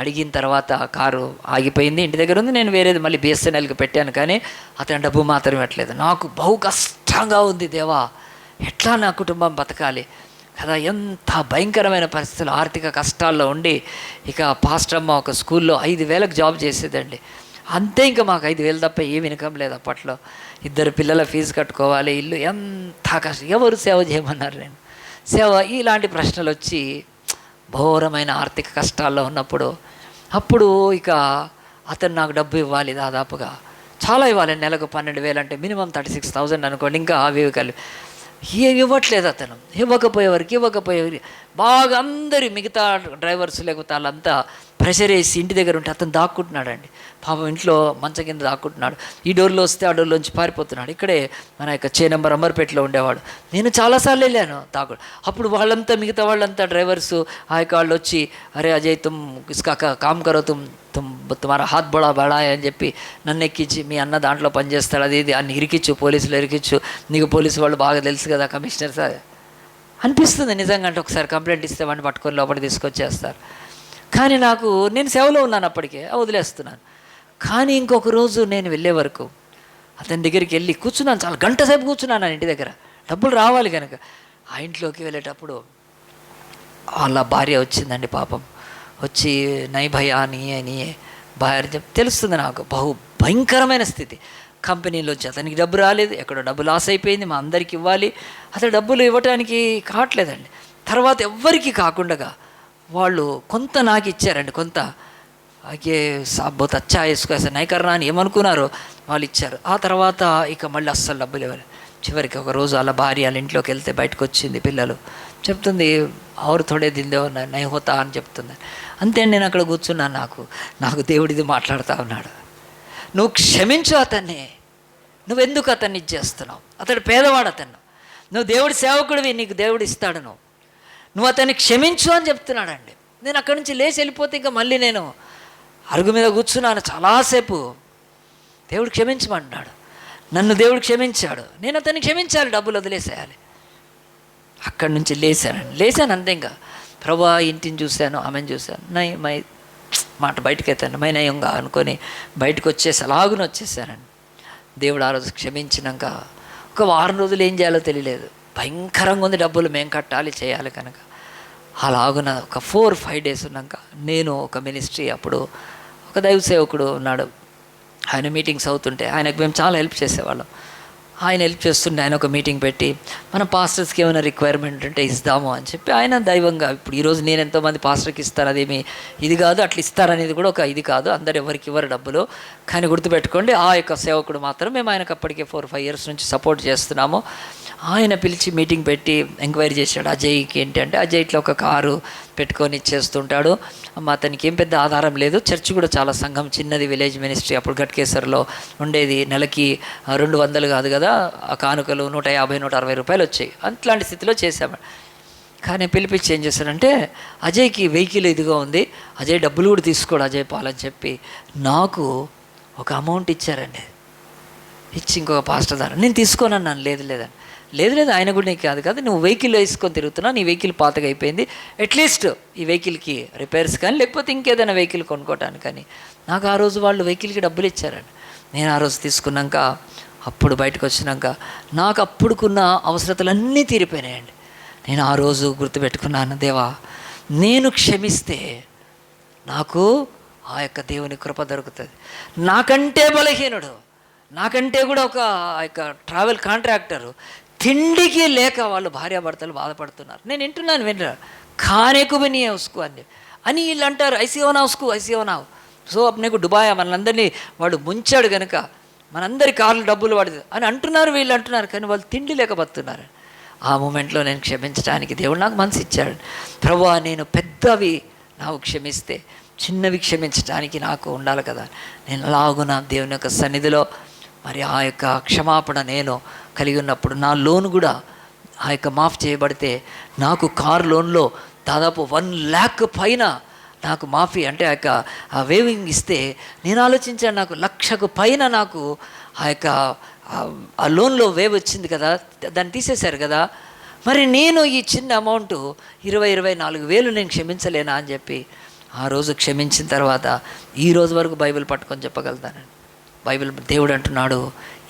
అడిగిన తర్వాత కారు ఆగిపోయింది, ఇంటి దగ్గర ఉంది. నేను వేరేది మళ్ళీ BSNLకి పెట్టాను, కానీ అతని డబ్బు మాత్రం ఇవ్వట్లేదు. నాకు బహు కష్టంగా ఉంది. దేవా, ఎట్లా నా కుటుంబం బతకాలి కదా, ఎంత భయంకరమైన పరిస్థితులు, ఆర్థిక కష్టాల్లో ఉండి ఇక పాస్టర్ అమ్మ ఒక స్కూల్లో 5,000కి జాబ్ చేసేదండి. అంతే, ఇంకా మాకు 5,000 తప్ప ఏమి ఇన్కమ్ లేదు అప్పట్లో. 2 పిల్లల ఫీజు కట్టుకోవాలి, ఇల్లు, ఎంత కష్టం. ఎవరు సేవ చేయమన్నారు? నేను సేవ ఇలాంటి ప్రశ్నలు వచ్చి ఘోరమైన ఆర్థిక కష్టాల్లో ఉన్నప్పుడు అప్పుడు ఇక అతను నాకు డబ్బు ఇవ్వాలి, దాదాపుగా చాలా ఇవ్వాలి. నెలకు 12,000 అంటే మినిమం 36,000 అనుకోండి, ఇంకా అవి కలిపి ఇవ్వట్లేదు. అతను ఇవ్వకపోయేవారికి బాగా అందరి మిగతా డ్రైవర్స్ లేకపోతే వాళ్ళంతా ప్రెషర్ వేసి ఇంటి దగ్గర ఉంటే అతను దాక్కుంటున్నాడండి. పాపం ఇంట్లో మంచం కింద దాక్కుంటున్నాడు. ఈ డోర్లో వస్తే ఆ డోర్లోంచి పారిపోతున్నాడు. ఇక్కడే మన యొక్క అంబర్పేటలో ఉండేవాడు. నేను చాలాసార్లు వెళ్ళాను దాక్కుడు. అప్పుడు మిగతా వాళ్ళంతా డ్రైవర్స్ ఆ యొక్క వాళ్ళు వచ్చి, అరే అజయ్ తుమ్ ఇస్కా కామ్ కరో, తుమారా హాత్ బడా బడా అని చెప్పి నన్ను ఎక్కించి, మీ అన్న దాంట్లో పనిచేస్తాడు, అది ఇది అన్ని ఇరికిచ్చు, పోలీసులు ఇరికిచ్చు, నీకు పోలీసు వాళ్ళు బాగా తెలుసు కదా, కమిషనర్ సార్ అనిపిస్తుంది నిజంగా. అంటే ఒకసారి కంప్లైంట్ ఇస్తే వాడిని పట్టుకొని లోపలికి తీసుకొచ్చేస్తారు. కానీ నేను సేవలో ఉన్నాను, అప్పటికే వదిలేస్తున్నాను. కానీ ఇంకొక రోజు నేను వెళ్ళే వరకు అతని దగ్గరికి వెళ్ళి కూర్చున్నాను, చాలా గంట సేపు కూర్చున్నాను ఇంటి దగ్గర, డబ్బులు రావాలి కనుక. ఆ ఇంట్లోకి వెళ్ళేటప్పుడు వాళ్ళ భార్య వచ్చిందండి. పాపం వచ్చి నై భయా నీయే భార్య చెప్పి తెలుస్తుంది నాకు, బహు భయంకరమైన స్థితి. కంపెనీలోంచి అతనికి డబ్బు రాలేదు, ఎక్కడో డబ్బు లాస్ అయిపోయింది, మా అందరికి ఇవ్వాలి, అతను డబ్బులు ఇవ్వటానికి కావట్లేదండి. తర్వాత ఎవ్వరికి కాకుండా వాళ్ళు కొంత నాకు ఇచ్చారండి, కొంత ఆగే సాబోత్ అచ్చా వేసుకోసా నైకర్నా అని ఏమనుకున్నారో వాళ్ళు ఇచ్చారు. ఆ తర్వాత ఇక మళ్ళీ అస్సలు డబ్బులు ఇవ్వాలి. చివరికి ఒక రోజు వాళ్ళ భార్య వాళ్ళ ఇంట్లోకి వెళ్తే బయటకు వచ్చింది, పిల్లలు చెప్తుంది, ఆరు తోడే దిందే ఉన్నాయి నై హోతా అని చెప్తుంది. అంతే, నేను అక్కడ కూర్చున్నాను. నాకు దేవుడిది మాట్లాడుతూ ఉన్నాడు, నువ్వు క్షమించు అతన్ని, నువ్వెందుకు అతన్ని ఇచ్చేస్తున్నావు, అతడు పేదవాడు, నువ్వు దేవుడి సేవకుడివి, నీకు దేవుడు ఇస్తాడు, నువ్వు అతన్ని క్షమించు అని చెప్తున్నాడండి. నేను అక్కడి నుంచి లేచి వెళ్ళిపోతే ఇంకా మళ్ళీ నేను అరుగు మీద కూర్చున్నాను చాలాసేపు. దేవుడు క్షమించమంటున్నాడు, నన్ను దేవుడు క్షమించాడు, నేను అతన్ని క్షమించాలి, డబ్బులు వదిలేసేయాలి. అక్కడి నుంచి లేచాను అంతే. ఇంకా ప్రభా ఇంటిని చూశాను, ఆమెను చూశాను, మై మాట బయటకు ఎత్తాను, మై నయంగా అనుకొని బయటకు అలాగున వచ్చేసానండి. దేవుడు ఆ రోజు క్షమించినాక ఒక వారం రోజులు ఏం చేయాలో తెలియలేదు, భయంకరంగా ఉంది, డబ్బులు మేము కట్టాలి చేయాలి కనుక. అలాగున ఒక 4-5 డేస్ ఉన్నాక నేను ఒక మినిస్ట్రీ, అప్పుడు ఒక దైవ సేవకుడు ఉన్నాడు, ఆయన మీటింగ్స్ అవుతుంటే ఆయనకు మేము చాలా హెల్ప్ చేసేవాళ్ళం. ఆయన హెల్ప్ చేస్తుంటే ఆయన ఒక మీటింగ్ పెట్టి మన పాస్టర్స్కి ఏమైనా రిక్వైర్మెంట్ ఉంటే ఇస్తాము అని చెప్పి ఆయన దైవంగా, ఇప్పుడు ఈరోజు నేను ఎంతోమంది పాస్టర్కి ఇస్తాను, అదేమి ఇది కాదు, అట్లా ఇస్తారనేది కూడా ఒక ఇది కాదు, అందరు ఎవరికి ఇవ్వరు డబ్బులు. కానీ గుర్తుపెట్టుకోండి, ఆ యొక్క సేవకుడు మాత్రం మేము ఆయనకు అప్పటికే 4-5 ఇయర్స్ నుంచి సపోర్ట్ చేస్తున్నాము. ఆయన పిలిచి మీటింగ్ పెట్టి ఎంక్వైరీ చేశాడు, అజయ్కి ఏంటి అంటే, అజయ్ ఇట్లా ఒక కారు పెట్టుకొని ఇచ్చేస్తుంటాడు, అతనికి ఏం పెద్ద ఆధారం లేదు, చర్చ్ కూడా చాలా సంఘం చిన్నది, విలేజ్ మినిస్ట్రీ అప్పుడు గట్కేసర్లో ఉండేది, నెలకి 200 కాదు కదా, ఆ కానుకలు 150-160 రూపాయలు వచ్చాయి, అట్లాంటి స్థితిలో చేశాము. కానీ పిలిపించి ఏం చేశాడంటే, అజయ్కి వెహికల్ ఇదిగా ఉంది, అజయ్ డబ్బులు కూడా తీసుకోడు, అజయ్ పాలని చెప్పి నాకు ఒక అమౌంట్ ఇచ్చారండి. ఇచ్చి ఇంకొక పాస్టర్ ద్వారా నేను తీసుకోనన్నాను, లేదండి లేదు లేదు, ఆయన కూడా నీకు కాదు కదా, నువ్వు వెహికల్ వేసుకొని తిరుగుతున్నావు, నీ వెహికల్ పాతగా అయిపోయింది, అట్లీస్ట్ ఈ వెహికల్కి రిపేర్స్ కానీ లేకపోతే ఇంకేదైనా వెహికల్ కొనుక్కోవటానికి కానీ. నాకు ఆ రోజు వాళ్ళు వెహికల్కి డబ్బులు ఇచ్చారండి. నేను ఆ రోజు తీసుకున్నాక అప్పుడు బయటకు వచ్చినాక నాకు అప్పుడుకున్న అవసరతలన్నీ తీరిపోయినాయండి. నేను ఆ రోజు గుర్తుపెట్టుకున్నాను, దేవా నేను క్షమిస్తే నాకు ఆ యొక్క దేవుని కృప దొరుకుతుంది. నాకంటే బలహీనుడు, నాకంటే కూడా ఒక ఆ యొక్క ట్రావెల్ కాంట్రాక్టరు, తిండికి లేక వాళ్ళు భార్యాభర్తలు బాధపడుతున్నారు. నేను వింటున్నాను ఖానేకు బని ఉస్కు అని వీళ్ళు అంటారు, ఐసీఓనా ఉస్కు ఐసీఓనా. సో అప్పుడు దుబాయ్ మనందరినీ వాడు ముంచాడు కనుక మనందరి కార్లు డబ్బులు వాడు అని అంటున్నారు, వీళ్ళు అంటున్నారు, కానీ వాళ్ళు తిండి లేక బతున్నారు. ఆ మూమెంట్లో నేను క్షమించడానికి దేవుడు నాకు మనసు ఇచ్చాడు. ప్రభువా నేను పెద్దవి నాకు క్షమిస్తే చిన్నవి క్షమించడానికి నాకు ఉండాలి కదా. నేను అలాగున దేవుని యొక్క సన్నిధిలో మరి ఆ యొక్క క్షమాపణ నేను కలిగి ఉన్నప్పుడు నా లోన్ కూడా ఆ యొక్క మాఫ్ చేయబడితే నాకు కార్ లోన్లో దాదాపు 1 lakh పైన నాకు మాఫీ, అంటే ఆ యొక్క వేవింగ్ ఇస్తే నేను ఆలోచించాను, నాకు 1,00,000 పైన నాకు ఆ యొక్క ఆ లోన్లో వేవ్ వచ్చింది కదా, దాన్ని తీసేశారు కదా. మరి నేను ఈ చిన్న అమౌంట్ 24,000 నేను క్షమించలేనా అని చెప్పి ఆ రోజు క్షమించిన తర్వాత ఈ రోజు వరకు బైబిల్ పట్టుకొని చెప్పగలుగుతానండి. బైబిల్ దేవుడు అంటున్నాడు,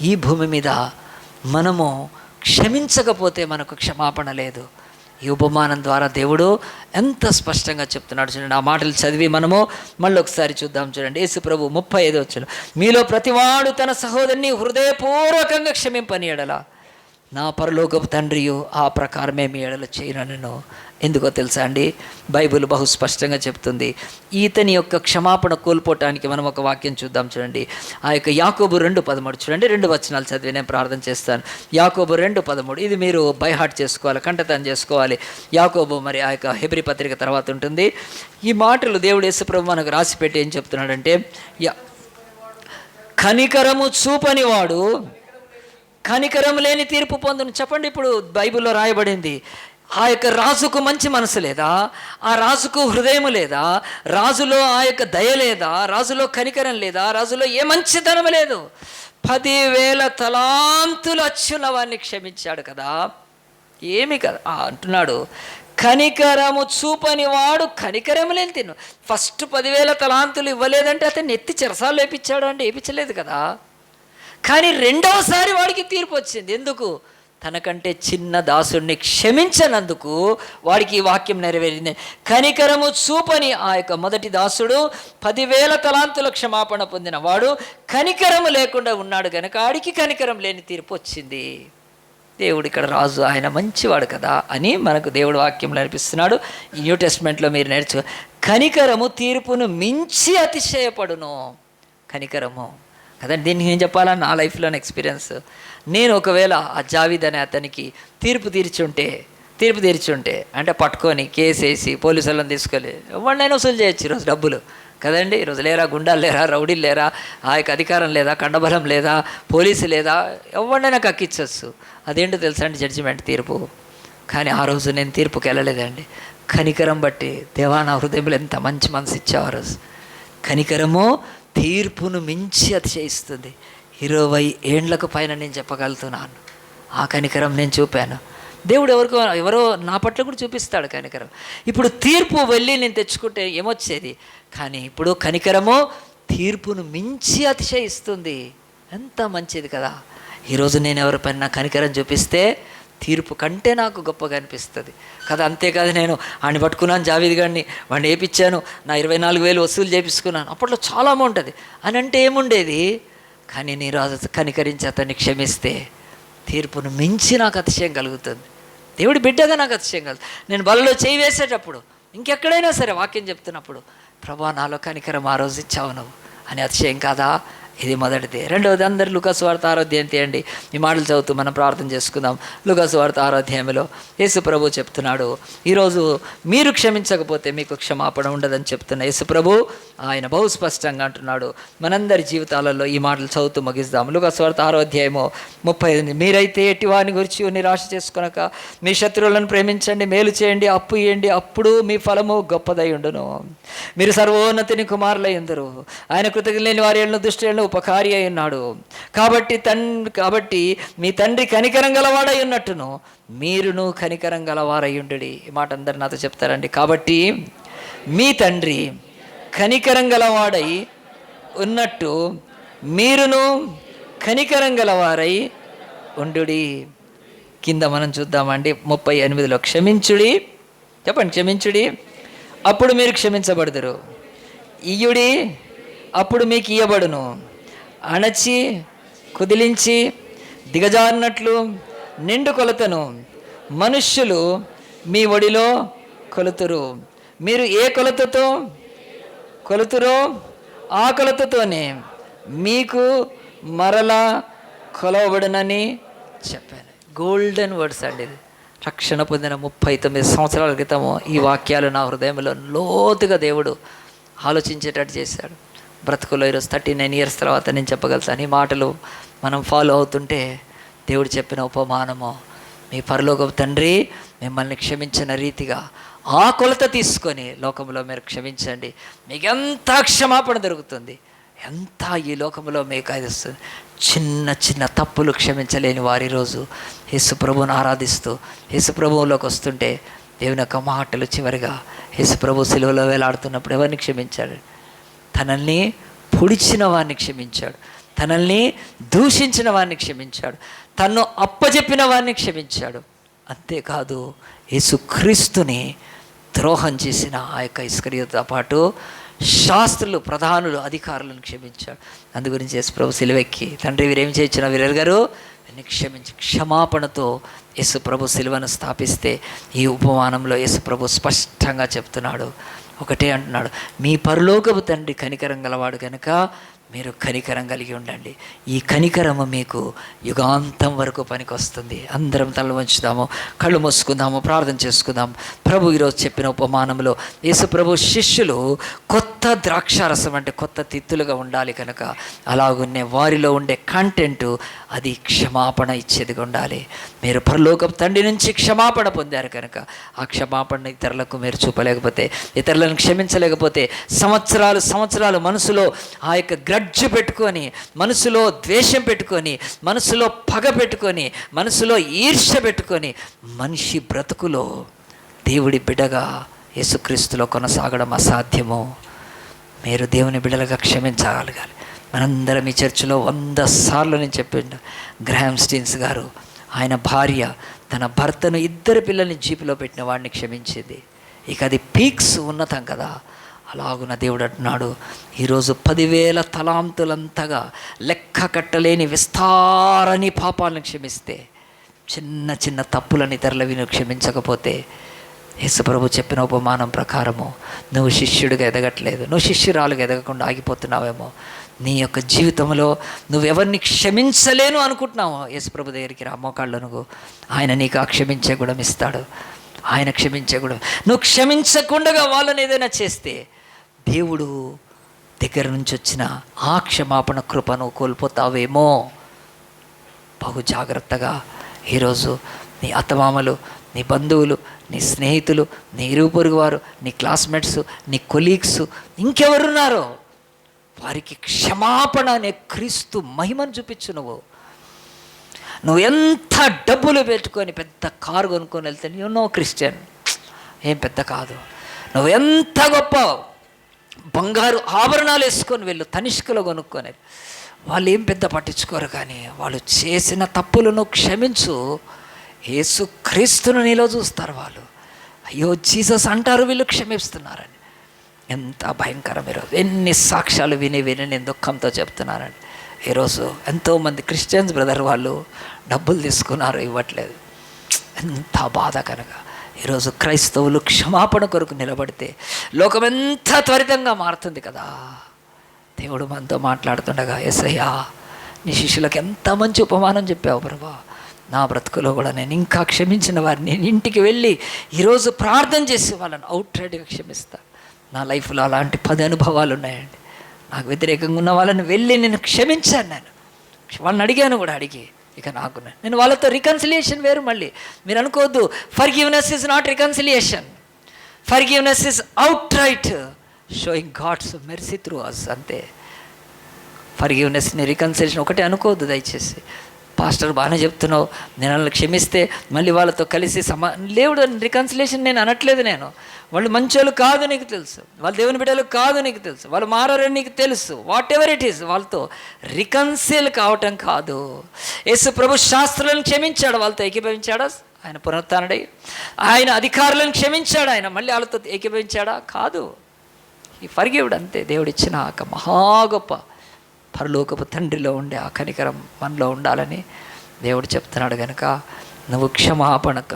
ఈ భూమి మీద మనము క్షమించకపోతే మనకు క్షమాపణ లేదు. ఈ ఉపమానం ద్వారా దేవుడు ఎంత స్పష్టంగా చెప్తున్నాడు చూడండి. ఆ మాటలు చదివి మనము మళ్ళీ ఒకసారి చూద్దాం. చూడండి, యేసు ప్రభు 35 వచనం, మీలో ప్రతివాడు తన సహోదరుని హృదయపూర్వకంగా క్షమింపని ఎడల నా పరలోకపు తండ్రియు ఆ ప్రకారమే మీ ఎడల చేయనను. ఎందుకో తెలుసా అండి, బైబిల్ బహు స్పష్టంగా చెప్తుంది. ఈతని యొక్క క్షమాపణ కోల్పోవటానికి మనం ఒక వాక్యం చూద్దాం. చూడండి, ఆ యొక్క యాకోబు 2:13 చూడండి. 2 వచనాలు చదివి నేను ప్రార్థన చేస్తాను. యాకోబు 2:13 ఇది మీరు బై హార్ట్ చేసుకోవాలి, కంఠతం చేసుకోవాలి. యాకోబు మరి ఆ యొక్క హెబ్రీ పత్రిక తర్వాత ఉంటుంది. ఈ మాటలు దేవుడు యేసుప్రభు మనకు రాసిపెట్టి ఏం చెప్తున్నాడంటే, కనికరము చూపని వాడు కనికరం లేని తీర్పు పొందును. చెప్పండి, ఇప్పుడు బైబిల్లో రాయబడింది, ఆ యొక్క రాజుకు మంచి మనసు లేదా, ఆ రాజుకు హృదయం లేదా, రాజులో ఆ యొక్క దయ లేదా, రాజులో కనికరం లేదా, రాజులో ఏ మంచితనం లేదు. 10,000 తలాంతులు అచ్చున్న వాడిని క్షమించాడు కదా, ఏమి కదా అంటున్నాడు. కనికరము చూపని వాడు కనికరం లేని తిను. ఫస్ట్ 10,000 తలాంతులు ఇవ్వలేదంటే అతన్ని ఎత్తి చెరసాలు వేయించాడు అంటే వేయించలేదు కదా. కానీ రెండవసారి వాడికి తీర్పు వచ్చింది. ఎందుకు? తనకంటే చిన్న దాసుడిని క్షమించనందుకు వాడికి ఈ వాక్యం నెరవేరింది. కనికరము చూపని ఆ యొక్క మొదటి దాసుడు 10,000 తలాంతుల క్షమాపణ పొందిన వాడు కనికరము లేకుండా ఉన్నాడు కనుక ఆడికి కనికరం లేని తీర్పు వచ్చింది. దేవుడు ఇక్కడ రాజు, ఆయన మంచివాడు కదా అని మనకు దేవుడు వాక్యం నేర్పిస్తున్నాడు. ఈ న్యూ టెస్ట్మెంట్లో మీరు నేర్చు, కనికరము తీర్పును మించి అతిశయపడును. కనికరము కదండి. దీన్ని ఏం చెప్పాలా, నా లైఫ్లోని ఎక్స్పీరియన్స్. నేను ఒకవేళ ఆ జావీద్ అనే అతనికి తీర్పు తీర్చుంటే అంటే పట్టుకొని కేసు వేసి పోలీసులను తీసుకెళ్ళి ఎవరినైనా వసూలు చేయొచ్చు ఈరోజు డబ్బులు కదండి. ఈరోజు లేరా గుండాలు లేరా, రౌడీలు లేరా, ఆ యొక్క అధికారం లేదా, కండబలం లేదా, పోలీసు లేదా, ఎవరినైనా కక్కించవచ్చు. అదేంటో తెలుసా అండి, జడ్జిమెంట్ తీర్పు. కానీ ఆ రోజు నేను తీర్పుకి వెళ్ళలేదండి. కనికరం బట్టి, దేవా నా హృదయంలో ఎంత మంచి మనసు ఇచ్చావు. రోజు కనికరము తీర్పును మించి అతిశయిస్తుంది. 20 ఏండ్లకు పైన నేను చెప్పగలుగుతున్నాను, ఆ కనికరం నేను చూపాను. దేవుడు ఎవరో నా పట్ల కూడా చూపిస్తాడు కనికరం. ఇప్పుడు తీర్పు వెళ్ళి నేను తెచ్చుకుంటే ఏమొచ్చేది, కానీ ఇప్పుడు కనికరము తీర్పును మించి అతిశయిస్తుంది. ఎంత మంచిది కదా. ఈరోజు నేను ఎవరిపైన కనికరం చూపిస్తే తీర్పు కంటే నాకు గొప్పగా అనిపిస్తుంది కదా. అంతేకాదు, నేను వాడిని పట్టుకున్నాను, జావీద్ గారిని, వాడిని వేయించాను, నా 24,000 వసూలు చేపించుకున్నాను, అప్పట్లో చాలా అమౌంట్ అది అని అంటే ఏముండేది. కానీ నీ రాజు కనికరించి అతన్ని క్షమిస్తే తీర్పును మించి నాకు అతిశయం కలుగుతుంది. దేవుడి బిడ్డగా నాకు అతిశయం కలుగుతుంది. నేను బలలో చేయి వేసేటప్పుడు, ఇంకెక్కడైనా సరే వాక్యం చెప్తున్నప్పుడు, ప్రభా నాలో కనికరం ఆ రోజు ఇచ్చావు నువ్వు అని అతిశయం కాదా? ఇది మొదటిది. రెండవది, అందరు లూకాసు వార్త 6వ అధ్యాయం తీయండి. ఈ మాటలు చదువుతూ మనం ప్రార్థన చేసుకుందాం. లూకాసు వార్త 6వ అధ్యాయంలో యేసు ప్రభు చెప్తున్నాడు, ఈరోజు మీరు క్షమించకపోతే మీకు క్షమాపణ ఉండదని చెప్తున్న యేసు ప్రభు ఆయన బహు స్పష్టంగా అంటున్నాడు. మనందరి జీవితాలలో ఈ మాటలు చదువుతూ ముగిస్తాం. లూకాసు వార్త 6వ అధ్యాయము 35, మీరైతే ఎట్టివాని గురించి నిరాశ చేసుకొనక మీ శత్రువులను ప్రేమించండి, మేలు చేయండి, అప్పు ఇయ్యండి, అప్పుడు మీ ఫలము గొప్పదై ఉండును. మీరు సర్వోన్నతిని కుమారులై ఉందరు. ఆయన కృతజ్ఞత లేని వారి దుష్టులను ఉపకారి అయి ఉన్నాడు. కాబట్టి మీ తండ్రి కనికరం గలవాడై ఉన్నట్టును మీరును కనికరం గలవారై ఉండుడి. ఈ మాట అందరు నాతో చెప్తారండి. కాబట్టి మీ తండ్రి కనికరం గలవాడై ఉన్నట్టు మీరును కనికరం గలవారై ఉండుడి. కింద మనం చూద్దామండి 38లో, క్షమించుడి, చెప్పండి, క్షమించుడి అప్పుడు మీరు క్షమించబడుదురు, ఇయ్యుడి అప్పుడు మీకు ఇయ్యబడును, అణచి కుదిలించి దిగజారినట్లు నిండు కొలతను మనుష్యులు మీ ఒడిలో కొలుతురు. మీరు ఏ కొలతతో కొలుతురో ఆ కొలతతోనే మీకు మరలా కొలవబడునని చెప్పాను. గోల్డెన్ వర్డ్స్ అండి. ఇది రక్షణ పొందిన 39 సంవత్సరాల క్రితము ఈ వాక్యాలు నా హృదయంలో లోతుగా దేవుడు ఆలోచించేటట్టు చేశాడు. బ్రతుకులో ఈరోజు 39 ఇయర్స్ తర్వాత నేను చెప్పగలుగుతాను. ఈ మాటలు మనం ఫాలో అవుతుంటే దేవుడు చెప్పిన ఉపమానము, మీ పరలోకపు తండ్రి మిమ్మల్ని క్షమించిన రీతిగా ఆ కొలత తీసుకొని లోకంలో మీరు క్షమించండి, మీకు ఎంత క్షమాపణ దొరుకుతుంది. ఎంత ఈ లోకంలో మీకు ఐదిస్తుంది. చిన్న చిన్న తప్పులు క్షమించలేని వారి రోజు యేసు ప్రభువును ఆరాధిస్తూ యేసు ప్రభువులోకి వస్తుంటే దేవుని యొక్క మాటలు చివరిగా యేసు ప్రభు సిలువలో వేలాడుతున్నప్పుడు ఎవరిని క్షమించాడు? తనల్ని పొడిచిన వారిని క్షమించాడు, తనల్ని దూషించిన వారిని క్షమించాడు, తన్ను అప్పజెప్పిన వారిని క్షమించాడు. అంతేకాదు యేసుక్రీస్తుని ద్రోహం చేసిన ఆ యొక్క ఇస్కరియోతుతో పాటు శాస్త్రులు, ప్రధానులు, అధికారులను క్షమించాడు. అందు గురించి యేసు ప్రభు సిలువెక్కి, తండ్రి వీరేం చేయించిన వీరెరుగారు అని క్షమించి క్షమాపణతో యేసు ప్రభు సిలువను స్థాపిస్తే ఈ ఉపమానంలో యేసు ప్రభు స్పష్టంగా చెప్తున్నాడు. ఒకటే అంటున్నాడు, మీ పరలోకపు తండ్రి కనికరం గలవాడు కనుక మీరు కనికరం కలిగి ఉండండి. ఈ కనికరము మీకు యుగాంతం వరకు పనికి వస్తుంది. అందరం తల వంచుదాము, కళ్ళు మూసుకుందాము, ప్రార్థన చేసుకుందాం. ప్రభు ఈరోజు చెప్పిన ఉపమానంలో యేసు ప్రభు శిష్యులు కొత్త ద్రాక్షారసం అంటే కొత్త తిత్తులుగా ఉండాలి కనుక అలాగున్నే వారిలో ఉండే కంటెంట్ అది క్షమాపణ ఇచ్చేదిగా ఉండాలి. మీరు పరలోకపు తండ్రి నుంచి క్షమాపణ పొందారు కనుక ఆ క్షమాపణ ఇతరులకు మీరు చూపలేకపోతే, ఇతరులను క్షమించలేకపోతే, సంవత్సరాలు మనసులో ఆ యొక్క గ్రడ్జ్ పెట్టుకొని, మనసులో ద్వేషం పెట్టుకొని, మనసులో పగ పెట్టుకొని, మనసులో ఈర్ష్య పెట్టుకొని మనిషి బ్రతుకులో దేవుడి బిడ్డగా యేసుక్రీస్తులో కొనసాగడం అసాధ్యము. మీరు దేవుని బిడ్డలుగా క్షమించగలగాలి. మనందరం ఈ చర్చిలో 100 సార్లు నేను చెప్పిండు. గ్రహామ్ స్టీన్స్ గారు, ఆయన భార్య తన భర్తను 2 పిల్లల్ని జీపులో పెట్టిన వాడిని క్షమించింది. ఇక అది పీక్స్ ఉన్నతం కదా. అలాగున దేవుడు అంటున్నాడు, ఈరోజు 10,000 తలాంతులంతగా లెక్క కట్టలేని విస్తారని పాపాలను క్షమిస్తే, చిన్న చిన్న తప్పులని ఇతరులవి నువ్వు క్షమించకపోతే, యేసుప్రభు చెప్పిన ఉపమానం ప్రకారము నువ్వు శిష్యుడిగా ఎదగట్లేదు, నువ్వు శిష్యురాలుగా ఎదగకుండా ఆగిపోతున్నావేమో. నీ యొక్క జీవితంలో నువ్వెవరిని క్షమించలేను అనుకుంటున్నావో యేసుప్రభు దగ్గరికి రా, మోకాళ్ళు నువ్వు, ఆయన నీకు ఆ క్షమించే గుణం ఇస్తాడు. ఆయన క్షమించే గుణం. నువ్వు క్షమించకుండా వాళ్ళని ఏదైనా చేస్తే దేవుడు దగ్గర నుంచి వచ్చిన ఆ క్షమాపణ కృపను కోల్పోతావేమో. బహు జాగ్రత్తగా ఈరోజు నీ అత్తమామలు, నీ బంధువులు, నీ స్నేహితులు, నీ ఇరుగు పొరుగు వారు, నీ క్లాస్మేట్స్, నీ కొలీగ్స్, ఇంకెవరున్నారో వారికి క్షమాపణ అనే క్రీస్తు మహిమను చూపించు. నువ్వు ఎంత డబ్బులు పెట్టుకొని పెద్ద కారు కొనుక్కొని వెళ్తే నో క్రిస్టియన్, ఏం పెద్ద కాదు. నువ్వు ఎంత గొప్ప బంగారు ఆభరణాలు వేసుకొని వెళ్ళు, తనిష్కలో కొనుక్కొని, వాళ్ళు ఏం పెద్ద పట్టించుకోరు. కానీ వాళ్ళు చేసిన తప్పులను క్షమించు, యేసు క్రీస్తును నీలో చూస్తారు వాళ్ళు. అయ్యో జీసస్ అంటారు, వీళ్ళు క్షమిస్తున్నారని. ఎంత భయంకరం! ఈరోజు ఎన్ని సాక్ష్యాలు విని నేను దుఃఖంతో చెప్తున్నానండి. ఈరోజు ఎంతోమంది క్రిస్టియన్స్ బ్రదర్ వాళ్ళు డబ్బులు తీసుకున్నారు, ఇవ్వట్లేదు. ఎంత బాధ కనుక ఈరోజు క్రైస్తవులు క్షమాపణ కొరకు నిలబడితే లోకం ఎంత త్వరితంగా మారుతుంది కదా. దేవుడు మనతో మాట్లాడుతుండగా, యేసయ్యా నీ శిష్యులకు ఎంత మంచి ఉపమానం చెప్పావు ప్రభా, నా బ్రతుకులో కూడా నేను ఇంకా క్షమించిన వారిని నేను ఇంటికి వెళ్ళి ఈరోజు ప్రార్థన చేసి వాళ్ళని అవుట్రైట్గా క్షమిస్తాను. నా లైఫ్లో అలాంటి 10 అనుభవాలు ఉన్నాయండి. నాకు వ్యతిరేకంగా ఉన్న వాళ్ళని వెళ్ళి నేను క్షమించాను. నేను వాళ్ళని అడిగాను కూడా, అడిగి ఇక నాకు నేను వాళ్ళతో రికన్సిలియేషన్ వేరు. మళ్ళీ మీరు అనుకోవద్దు, forgiveness is not reconciliation. Forgiveness is outright showing God's mercy through us. అంతే. ఫర్గివ్నెస్ని, రికన్సిలేషన్ ఒకటే అనుకోవద్దు దయచేసి. పాస్టర్ బాగానే చెప్తున్నావు, నేను వాళ్ళని క్షమిస్తే మళ్ళీ వాళ్ళతో కలిసి లేవుడు రికన్సిలేషన్ నేను అనట్లేదు. నేను వాళ్ళు మంచోళ్ళు కాదు నీకు తెలుసు, వాళ్ళు దేవుని బిడ్డలు కాదు నీకు తెలుసు, వాళ్ళు మారని నీకు తెలుసు. వాట్ ఎవర్ ఇట్ ఈస్, వాళ్ళతో రికన్సిల్ కావటం కాదు. యేసు ప్రభు శాస్త్రులను క్షమించాడు, వాళ్ళతో ఏకీభవించాడా? ఆయన పునరుత్థానుడై ఆయన అధికారులను క్షమించాడు, ఆయన మళ్ళీ వాళ్ళతో ఏకీభవించాడా? కాదు. ఈ ఫర్గివ్డ్ అంతే. దేవుడిచ్చిన ఒక మహా గొప్ప పరలోకపు తండ్రిలో ఉండే ఆ కనికరం మనలో ఉండాలని దేవుడు చెప్తున్నాడు. కనుక నువ్వు క్షమాపణక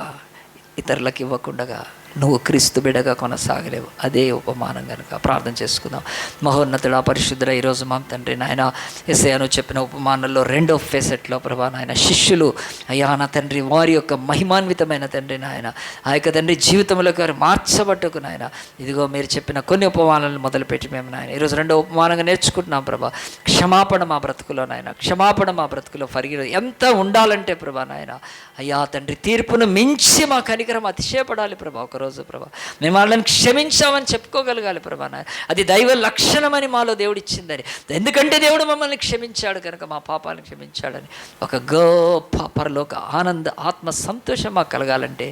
ఇతరులకు ఇవ్వకుండా నువ్వు క్రీస్తు బిడ్డగా కొనసాగలేవు. అదే ఉపమానం. కనుక ప్రార్థన చేసుకుందాం. మహోన్నతుడా, పరిశుద్ధుడా, ఈరోజు మా తండ్రి నాయన యేసయ్యను చెప్పిన ఉపమానంలో రెండో ఫేసెట్లో ప్రభా నాయన శిష్యులు అయ్యా నా తండ్రి వారి యొక్క మహిమాన్వితమైన తండ్రి నాయన ఆ యొక్క తండ్రి జీవితంలోకి వారు మార్చబట్టుకు నాయన ఇదిగో మీరు చెప్పిన కొన్ని ఉపమానాలను మొదలుపెట్టి మేము నాయన ఈరోజు రెండో ఉపమానంగా నేర్చుకుంటున్నాం ప్రభా. క్షమాపణ మా బ్రతుకులో నాయన, క్షమాపణ మా బ్రతుకులో ఫర్గివ్ ఎంత ఉండాలంటే ప్రభా నాయన అయ్యా తండ్రి తీర్పును మించి మా కనికరం అతిశయపడాలి ప్రభా. ఒకరోజు ప్రభా మేము వాళ్ళని క్షమించామని చెప్పుకోగలగాలి ప్రభా. అది దైవ లక్షణమని మాలో దేవుడు ఇచ్చిందని, ఎందుకంటే దేవుడు మమ్మల్ని క్షమించాడు కనుక మా పాపాలను క్షమించాడని ఒక గొప్ప పరలోక ఆనంద ఆత్మ సంతోషం మాకు కలగాలంటే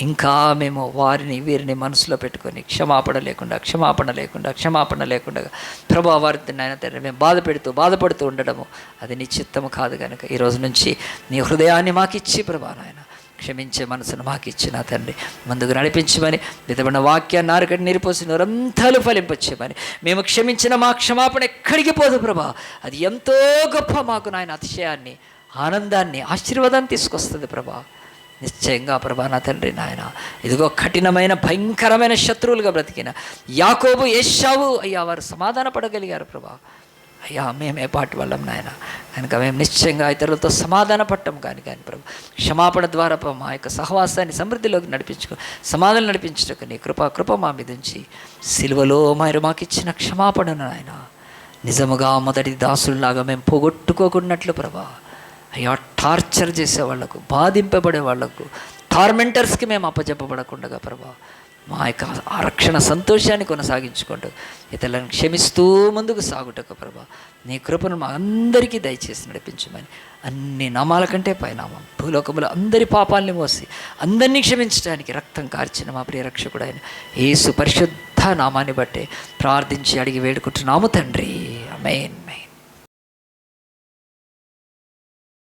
ఇంకా మేము వీరిని మనసులో పెట్టుకొని క్షమాపణ లేకుండా ప్రభా వారిని నాయన తండ్రి మేము బాధపడుతూ ఉండడము అది నీ చిత్తము కాదు. కనుక ఈరోజు నుంచి నీ హృదయాన్ని మాకు ఇచ్చి ప్రభా నాయన క్షమించే మనసును మాకు ఇచ్చిన తండ్రి ముందుకు నడిపించమని, విధమైన వాక్యాన్ని నారుకటి నీరిపోసి నూరంతాలు ఫలింపచ్చేమని, మేము క్షమించిన మా క్షమాపణ ఎక్కడికి పోదు ప్రభా. అది ఎంతో గొప్ప మాకు నాయన అతిశయాన్ని, ఆనందాన్ని, ఆశీర్వాదాన్ని తీసుకొస్తుంది ప్రభా. నిశ్చయంగా ప్రభా నా తండ్రి నాయన ఇదిగో కఠినమైన భయంకరమైన శత్రువులుగా బ్రతికిన యాకోబు, ఏశావు అయ్యా వారు సమాధాన పడగలిగారు ప్రభా. అయ్యా మేమే పాటి వాళ్ళం నాయన కనుక మేము నిశ్చయంగా ఇతరులతో సమాధాన పట్టం కానీ ప్రభు క్షమాపణ ద్వారా మా యొక్క సహవాసాన్ని సమృద్ధిలోకి సమాధానం నడిపించటకు నీ కృప మా మీద ఉంచి సిలువలో మీరు మాకు ఇచ్చిన క్షమాపణను ఆయన నిజముగా మొదటి దాసుల్లాగా మేము పోగొట్టుకోకున్నట్లు ప్రభా. అయ్యా టార్చర్ చేసే వాళ్లకు, బాధింపబడే వాళ్లకు, టార్మెంటర్స్కి మేము అప్పచెప్పబడకుండా ప్రభా మా యొక్క ఆరక్షణ సంతోషాన్ని కొనసాగించుకుంటూ ఇతరులను క్షమిస్తూ ముందుకు సాగుటకు ప్రభా నీ కృపను మా అందరికీ దయచేసి నడిపించమని, అన్ని నామాల కంటే పైనామం భూలోకములో అందరి పాపాలని మోసి అందరినీ క్షమించడానికి రక్తం కార్చిన మా ప్రియ రక్షకుడైన యేసు పరిశుద్ధ నామాన్ని బట్టే ప్రార్థించి అడిగి వేడుకుంటున్నాము తండ్రి. ఆమేన్.